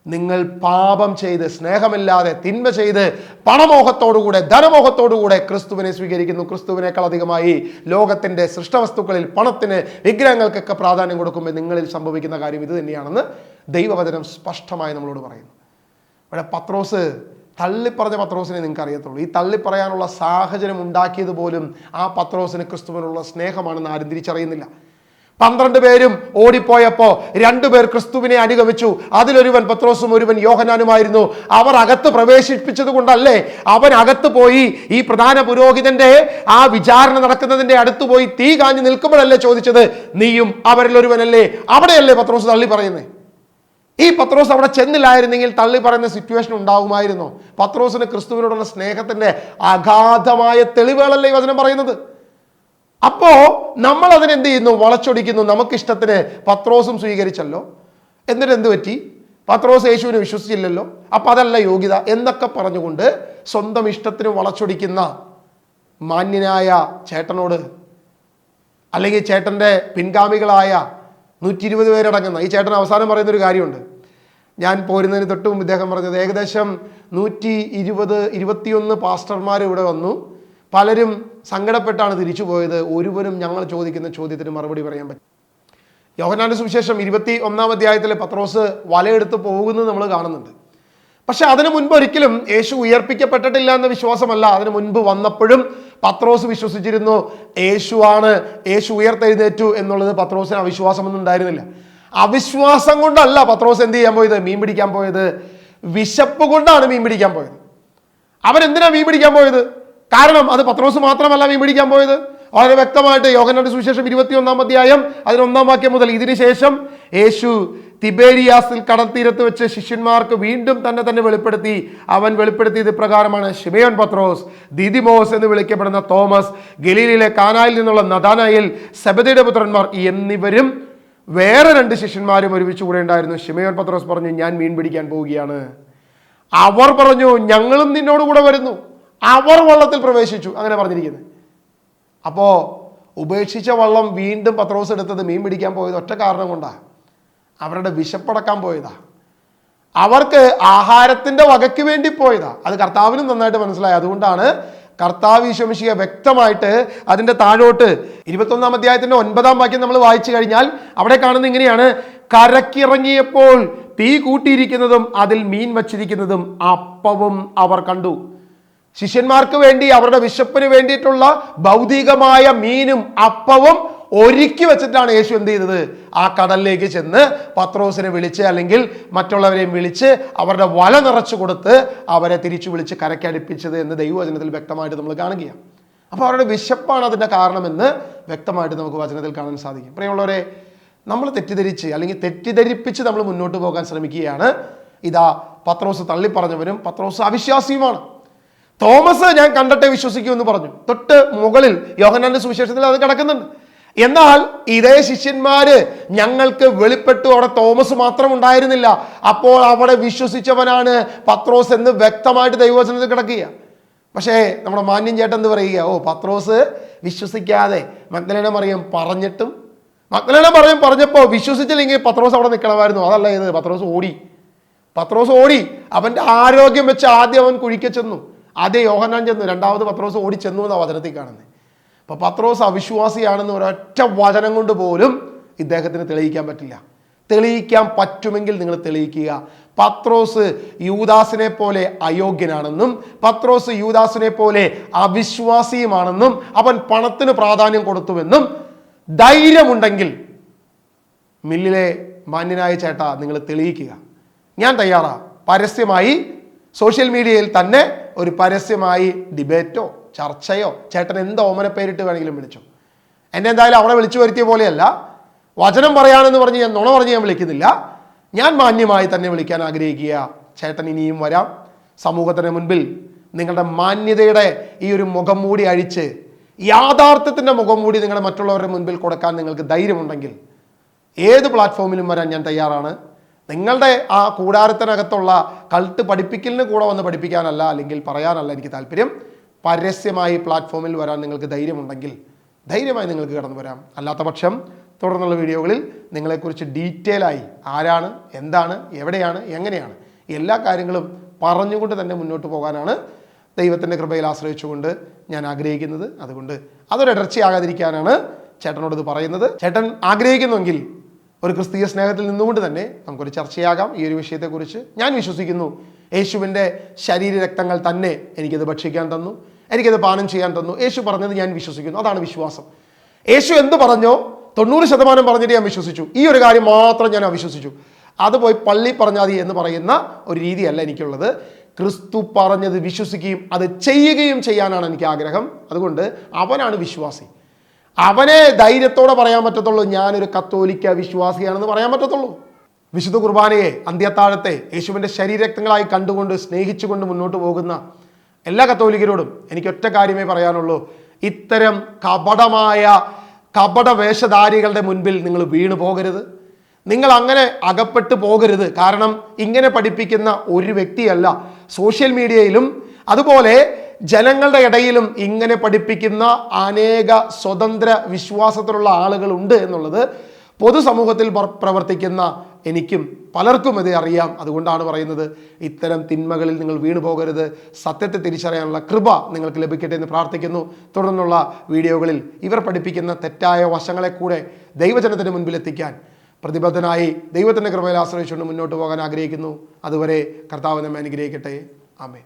നിങ്ങൾ പാപം ചെയ്ത്, സ്നേഹമില്ലാതെ തിന്മ ചെയ്ത്, പണമോഹത്തോടുകൂടെ ധനമോഹത്തോടുകൂടെ ക്രിസ്തുവിനെ സ്വീകരിക്കുന്നു. ക്രിസ്തുവിനേക്കാൾ അധികമായി ലോകത്തിന്റെ സൃഷ്ടവസ്തുക്കളിൽ പണത്തിന്, വിഗ്രഹങ്ങൾക്കൊക്കെ പ്രാധാന്യം കൊടുക്കുമ്പോൾ നിങ്ങളിൽ സംഭവിക്കുന്ന കാര്യം ഇത് തന്നെയാണെന്ന് ദൈവവചനം സ്പഷ്ടമായി നമ്മളോട് പറയുന്നു. ഇവിടെ പത്രോസ് തള്ളിപ്പറഞ്ഞ പത്രോസിനെ നിങ്ങൾക്ക് അറിയത്തുള്ളൂ. ഈ തള്ളിപ്പറയാനുള്ള സാഹചര്യം ഉണ്ടാക്കിയത് പോലും ആ പത്രോസിന് ക്രിസ്തുവിനുള്ള സ്നേഹമാണെന്ന് ആരും തിരിച്ചറിയുന്നില്ല. 12 പേരും ഓടിപ്പോയപ്പോ 2 പേർ ക്രിസ്തുവിനെ അനുഗമിച്ചു. അതിലൊരുവൻ പത്രോസും ഒരുവൻ യോഹന്നാനുമായിരുന്നു. അവർ അകത്ത് പ്രവേശിപ്പിച്ചത് കൊണ്ടല്ലേ അവൻ അകത്ത് പോയി ഈ പ്രധാന പുരോഹിതന്റെ ആ വിചാരണ നടക്കുന്നതിന്റെ അടുത്ത് പോയി തീ കാഞ്ഞു നിൽക്കുമ്പോഴല്ലേ ചോദിച്ചത്, നീയും അവരിൽ ഒരുവനല്ലേ? അവിടെയല്ലേ പത്രോസ് തള്ളി പറയുന്നത്? ഈ പത്രോസ് അവിടെ ചെന്നില്ലായിരുന്നെങ്കിൽ തള്ളി പറയുന്ന സിറ്റുവേഷൻ ഉണ്ടാകുമായിരുന്നോ? പത്രോസിന് ക്രിസ്തുവിനോടുള്ള സ്നേഹത്തിന്റെ അഗാധമായ തെളിവുകളല്ലേ ഈ വചനം പറയുന്നത്. അപ്പോ നമ്മൾ അതിനെന്ത് ചെയ്യുന്നു? വളച്ചൊടിക്കുന്നു. നമുക്കിഷ്ടത്തിന് പത്രോസും സ്വീകരിച്ചല്ലോ, എന്നിട്ട് എന്ത് പറ്റി? പത്രോസ് യേശുവിനെ വിശ്വസിച്ചില്ലല്ലോ, അപ്പൊ അതല്ല യോഗ്യത എന്നൊക്കെ പറഞ്ഞുകൊണ്ട് സ്വന്തം ഇഷ്ടത്തിന് വളച്ചൊടിക്കുന്ന മാന്യനായ ചേട്ടനോട്, അല്ലെങ്കിൽ ചേട്ടന്റെ പിൻഗാമികളായ 120 പേരടങ്ങുന്ന ഈ ചേട്ടൻ അവസാനം പറയുന്നൊരു കാര്യമുണ്ട്. ഞാൻ പോരുന്നതിന് തൊട്ട് മുമ്പ് ഇദ്ദേഹം പറഞ്ഞത് ഏകദേശം 120-121 പാസ്റ്റർമാർ ഇവിടെ വന്നു. പലരും സങ്കടപ്പെട്ടാണ് തിരിച്ചു പോയത്. ഒരുവനും ഞങ്ങൾ ചോദിക്കുന്ന ചോദ്യത്തിന് മറുപടി പറയാൻ പറ്റും. യോഹന്നാന്റെ സുവിശേഷം 21-ാം അധ്യായത്തിലെ പത്രോസ് വലയെടുത്ത് പോകുന്നത് നമ്മൾ കാണുന്നുണ്ട്. പക്ഷെ അതിനു മുൻപ് ഒരിക്കലും യേശു ഉയർപ്പിക്കപ്പെട്ടിട്ടില്ല എന്ന വിശ്വാസമല്ല. അതിനു മുൻപ് വന്നപ്പോഴും പത്രോസ് വിശ്വസിച്ചിരുന്നു യേശുവാണ്, യേശു ഉയർത്തെഴുന്നേറ്റു എന്നുള്ളത് പത്രോസിന് അവിശ്വാസമൊന്നും ഉണ്ടായിരുന്നില്ല. അവിശ്വാസം കൊണ്ടല്ല പത്രോസ് എന്ത് ചെയ്യാൻ പോയത്? മീൻ പിടിക്കാൻ പോയത്. വിശപ്പ് കൊണ്ടാണ് മീൻ പിടിക്കാൻ പോയത്. അവരെന്തിനാ മീൻ പിടിക്കാൻ പോയത്? കാരണം അത് പത്രോസ് മാത്രമല്ല മീൻ പിടിക്കാൻ പോയത്. വളരെ വ്യക്തമായിട്ട് യോഹന്നാന്റെ സുവിശേഷം 21-ാം അധ്യായം അതിന് 1-ാം വാക്യം മുതൽ, ഇതിനുശേഷം യേശു തിബേരിയാസിൽ കടൽത്തീരത്ത് വെച്ച് ശിഷ്യന്മാർക്ക് വീണ്ടും തന്നെ വെളിപ്പെടുത്തി. അവൻ വെളിപ്പെടുത്തിയത് പ്രകാരമാണ്: ശിമയോൻ പത്രോസ്, ദിദിമോസ് എന്ന് വിളിക്കപ്പെടുന്ന തോമസ്, ഗലീലയിലെ കാനായിൽ നിന്നുള്ള നഥാനയേൽ, സെബദിയുടെ പുത്രന്മാർ എന്നിവരും വേറെ 2 ശിഷ്യന്മാരും ഒരുമിച്ച് കൂടെ ഉണ്ടായിരുന്നു. ശിമയോൻ പത്രോസ് പറഞ്ഞു, ഞാൻ മീൻ പിടിക്കാൻ പോവുകയാണ്. അവർ പറഞ്ഞു, ഞങ്ങളും നിന്നോട് കൂടെ വരുന്നു. അവർ വള്ളത്തിൽ പ്രവേശിച്ചു. അങ്ങനെ പറഞ്ഞിരിക്കുന്നത്. അപ്പോ ഉപേക്ഷിച്ച വള്ളം വീണ്ടും പത്രോസ് എടുത്തത് മീൻ പിടിക്കാൻ പോയത് ഒറ്റ കാരണം കൊണ്ടാ. അവരുടെ വിശപ്പടക്കാൻ പോയതാ. അവർക്ക് ആഹാരത്തിന്റെ വകയ്ക്ക് വേണ്ടി പോയതാ. അത് കർത്താവിനും നന്നായിട്ട് മനസ്സിലായി. അതുകൊണ്ടാണ് കർത്താവ് ഈശോ മിശിഹാ വ്യക്തമായിട്ട് അതിന്റെ താഴോട്ട് 21-ാം അധ്യായത്തിന്റെ 9-ാം വാക്യം നമ്മൾ വായിച്ചു കഴിഞ്ഞാൽ അവിടെ കാണുന്നത് ഇങ്ങനെയാണ്: കരക്കിറങ്ങിയപ്പോൾ തീ കൂട്ടിയിരിക്കുന്നതും അതിൽ മീൻ വച്ചിരിക്കുന്നതും അപ്പവും അവർ കണ്ടു. ശിഷ്യന്മാർക്ക് വേണ്ടി അവരുടെ വിശപ്പിന് വേണ്ടിയിട്ടുള്ള ഭൗതികമായ മീനും അപ്പവും ഒരുക്കി വെച്ചിട്ടാണ് യേശു എന്ത് ചെയ്തത്? ആ കടലിലേക്ക് ചെന്ന് പത്രോസിനെ വിളിച്ച്, അല്ലെങ്കിൽ മറ്റുള്ളവരെയും വിളിച്ച് അവരുടെ വല നിറച്ചു കൊടുത്ത് അവരെ തിരിച്ചു വിളിച്ച് കരക്കടുപ്പിച്ചത് എന്ന് ദൈവവചനത്തിൽ വ്യക്തമായിട്ട് നമ്മൾ കാണുകയാണ്. അപ്പോൾ അവരുടെ വിശപ്പാണ് അതിൻ്റെ കാരണമെന്ന് വ്യക്തമായിട്ട് നമുക്ക് വചനത്തിൽ കാണാൻ സാധിക്കും. പ്രിയമുള്ളവരെ, നമ്മൾ തെറ്റിദ്ധരിച്ച് അല്ലെങ്കിൽ തെറ്റിദ്ധരിപ്പിച്ച് നമ്മൾ മുന്നോട്ട് പോകാൻ ശ്രമിക്കുകയാണ്. ഇതാ പത്രോസ് തള്ളിപ്പറഞ്ഞവനും പത്രോസ് അവിശ്വാസിയുമാണ്. തോമസ് ഞാൻ കണ്ടിട്ടേ വിശ്വസിക്കൂ എന്ന് പറഞ്ഞു. തൊട്ട് മുകളിൽ യോഹന്നാന്റെ സുവിശേഷത്തിൽ അത് കിടക്കുന്നുണ്ട്. എന്നാൽ ഇതേ ശിഷ്യന്മാര് ഞങ്ങൾക്ക് വെളിപ്പെട്ടു. അവിടെ തോമസ് മാത്രം ഉണ്ടായിരുന്നില്ല. അപ്പോൾ അവിടെ വിശ്വസിച്ചവനാണ് പത്രോസ് എന്ന് വ്യക്തമായിട്ട് ദൈവവചനത്തിൽ കിടക്കുക. പക്ഷേ നമ്മുടെ മാന്യൻ ചേട്ടൻ എന്ത് പറയുക? പത്രോസ് വിശ്വസിക്കാതെ മഗ്ദലേന മറിയം പറഞ്ഞിട്ടും, മഗ്ദലേന മറിയം പറഞ്ഞപ്പോൾ വിശ്വസിച്ചില്ലെങ്കിൽ പത്രോസ് അവിടെ നിൽക്കണമായിരുന്നു. അതല്ല ഇത്. പത്രോസ് ഓടി. അവന്റെ ആരോഗ്യം വെച്ച് ആദ്യം അവൻ കുഴിക്ക ചെന്നു. ആദ്യം യോഹന്നാൻ ചെന്നു, രണ്ടാമത് പത്രോസ് ഓടി ചെന്നു എന്നാണ് വചനത്തിൽ കാണുന്നത്. അപ്പൊ പത്രോസ് അവിശ്വാസിയാണെന്ന് ഒരൊറ്റ വചനം കൊണ്ട് പോലും ഇദ്ദേഹത്തിന് തെളിയിക്കാൻ പറ്റില്ല. തെളിയിക്കാൻ പറ്റുമെങ്കിൽ നിങ്ങൾ തെളിയിക്കുക. പത്രോസ് യൂദാസിനെ പോലെ അയോഗ്യനാണെന്നും പത്രോസ് യൂദാസിനെ പോലെ അവിശ്വാസിയുമാണെന്നും അവൻ പണത്തിന് പ്രാധാന്യം കൊടുത്തുവെന്നും ധൈര്യമുണ്ടെങ്കിൽ മില്ലിലെ മാന്യനായ ചേട്ടാ നിങ്ങൾ തെളിയിക്കുക. ഞാൻ തയ്യാറാ. പരസ്യമായി സോഷ്യൽ മീഡിയയിൽ തന്നെ ഒരു പരസ്യമായി ഡിബേറ്റോ ചർച്ചയോ ചേട്ടൻ എന്ത് ഓമന പേരിട്ട് വേണമെങ്കിലും വിളിച്ചോ. എന്നെ എന്തായാലും അവിടെ വിളിച്ചു വരുത്തിയ പോലെയല്ല. വചനം പറയാനെന്ന് പറഞ്ഞ് ഞാൻ നുണ പറഞ്ഞ് ഞാൻ വിളിക്കുന്നില്ല. ഞാൻ മാന്യമായി തന്നെ വിളിക്കാൻ ആഗ്രഹിക്കുക. ചേട്ടൻ ഇനിയും വരാം. സമൂഹത്തിന് മുൻപിൽ നിങ്ങളുടെ മാന്യതയുടെ ഈ ഒരു മുഖം മൂടി അഴിച്ച് യാഥാർത്ഥ്യത്തിൻ്റെ മുഖം മൂടി നിങ്ങളുടെ മറ്റുള്ളവരുടെ മുൻപിൽ കൊടുക്കാൻ നിങ്ങൾക്ക് ധൈര്യമുണ്ടെങ്കിൽ ഏത് പ്ലാറ്റ്ഫോമിലും വരാൻ ഞാൻ തയ്യാറാണ്. നിങ്ങളുടെ ആ കൂടാരത്തിനകത്തുള്ള കൾട്ട് പഠിപ്പിക്കലിന് കൂടെ വന്ന് പഠിപ്പിക്കാനല്ല, അല്ലെങ്കിൽ പറയാനല്ല എനിക്ക് താല്പര്യം. പരസ്യമായി പ്ലാറ്റ്ഫോമിൽ വരാൻ നിങ്ങൾക്ക് ധൈര്യമുണ്ടെങ്കിൽ ധൈര്യമായി നിങ്ങൾക്ക് കടന്നു വരാം. അല്ലാത്ത പക്ഷം തുടർന്നുള്ള വീഡിയോകളിൽ നിങ്ങളെക്കുറിച്ച് ഡീറ്റെയിൽ ആയി ആരാണ്, എന്താണ്, എവിടെയാണ്, എങ്ങനെയാണ് എല്ലാ കാര്യങ്ങളും പറഞ്ഞുകൊണ്ട് തന്നെ മുന്നോട്ട് പോകാനാണ് ദൈവത്തിൻ്റെ കൃപയിൽ ആശ്രയിച്ചുകൊണ്ട് ഞാൻ ആഗ്രഹിക്കുന്നത്. അതുകൊണ്ട് അതൊരിടർച്ചയാകാതിരിക്കാനാണ് ചേട്ടനോട് ഇത് പറയുന്നത്. ചേട്ടൻ ആഗ്രഹിക്കുന്നുവെങ്കിൽ ഒരു ക്രിസ്തീയ സ്നേഹത്തിൽ നിന്നുകൊണ്ട് തന്നെ നമുക്കൊരു ചർച്ചയാകാം ഈ ഒരു വിഷയത്തെക്കുറിച്ച്. ഞാൻ വിശ്വസിക്കുന്നു യേശുവിൻ്റെ ശരീരരക്തങ്ങൾ തന്നെ എനിക്കത് ഭക്ഷിക്കാൻ തന്നു, എനിക്കത് പാനം ചെയ്യാൻ തന്നു. യേശു പറഞ്ഞത് ഞാൻ വിശ്വസിക്കുന്നു. അതാണ് വിശ്വാസം. യേശു എന്ത് പറഞ്ഞോ 90% പറഞ്ഞിട്ട് ഞാൻ വിശ്വസിച്ചു. ഈ ഒരു കാര്യം മാത്രം ഞാൻ അവിശ്വസിച്ചു. അത് പോയി പള്ളി പറഞ്ഞാൽ മതി എന്ന് പറയുന്ന ഒരു രീതിയല്ല എനിക്കുള്ളത്. ക്രിസ്തു പറഞ്ഞത് വിശ്വസിക്കുകയും അത് ചെയ്യുകയും ചെയ്യാനാണ് എനിക്ക് ആഗ്രഹം. അതുകൊണ്ട് അവനാണ് വിശ്വാസി. അവനെ ധൈര്യത്തോടെ പറയാൻ പറ്റത്തുള്ളൂ ഞാനൊരു കത്തോലിക്ക വിശ്വാസിയാണെന്ന് പറയാൻ പറ്റത്തുള്ളൂ. വിശുദ്ധ കുർബാനയെ, അന്ത്യത്താഴത്തെ യേശുവിൻ്റെ ശരീരരക്തങ്ങളായി കണ്ടുകൊണ്ട് സ്നേഹിച്ചുകൊണ്ട് മുന്നോട്ട് പോകുന്ന എല്ലാ കത്തോലിക്കരോടും എനിക്ക് ഒറ്റ കാര്യമേ പറയാനുള്ളൂ. ഇത്തരം കപട വേഷധാരികളുടെ മുൻപിൽ നിങ്ങൾ വീണു പോകരുത്. നിങ്ങൾ അങ്ങനെ അകപ്പെട്ടു പോകരുത്. കാരണം ഇങ്ങനെ പഠിപ്പിക്കുന്ന ഒരു വ്യക്തിയല്ല സോഷ്യൽ മീഡിയയിലും അതുപോലെ ജനങ്ങളുടെ ഇടയിലും ഇങ്ങനെ പഠിപ്പിക്കുന്ന അനേക സ്വതന്ത്ര വിശ്വാസത്തിലുള്ള ആളുകളുണ്ട് എന്നുള്ളത് പൊതുസമൂഹത്തിൽ പ്രവർത്തിക്കുന്ന എനിക്കും പലർക്കും ഇത് അറിയാം. അതുകൊണ്ടാണ് പറയുന്നത്, ഇത്തരം തിന്മകളിൽ നിങ്ങൾ വീണു പോകരുത്. സത്യത്തെ തിരിച്ചറിയാനുള്ള കൃപ നിങ്ങൾക്ക് ലഭിക്കട്ടെ എന്ന് പ്രാർത്ഥിക്കുന്നു. തുടർന്നുള്ള വീഡിയോകളിൽ ഇവർ പഠിപ്പിക്കുന്ന തെറ്റായ വശങ്ങളെ കൂടെ ദൈവജനത്തിന് മുൻപിൽ എത്തിക്കാൻ പ്രതിബദ്ധനായി ദൈവത്തിൻ്റെ കൃപയിൽ ആശ്രയിച്ചുകൊണ്ട് മുന്നോട്ട് പോകാൻ ആഗ്രഹിക്കുന്നു. അതുവരെ കർത്താവ് നമ്മെ അനുഗ്രഹിക്കട്ടെ. ആമേൻ.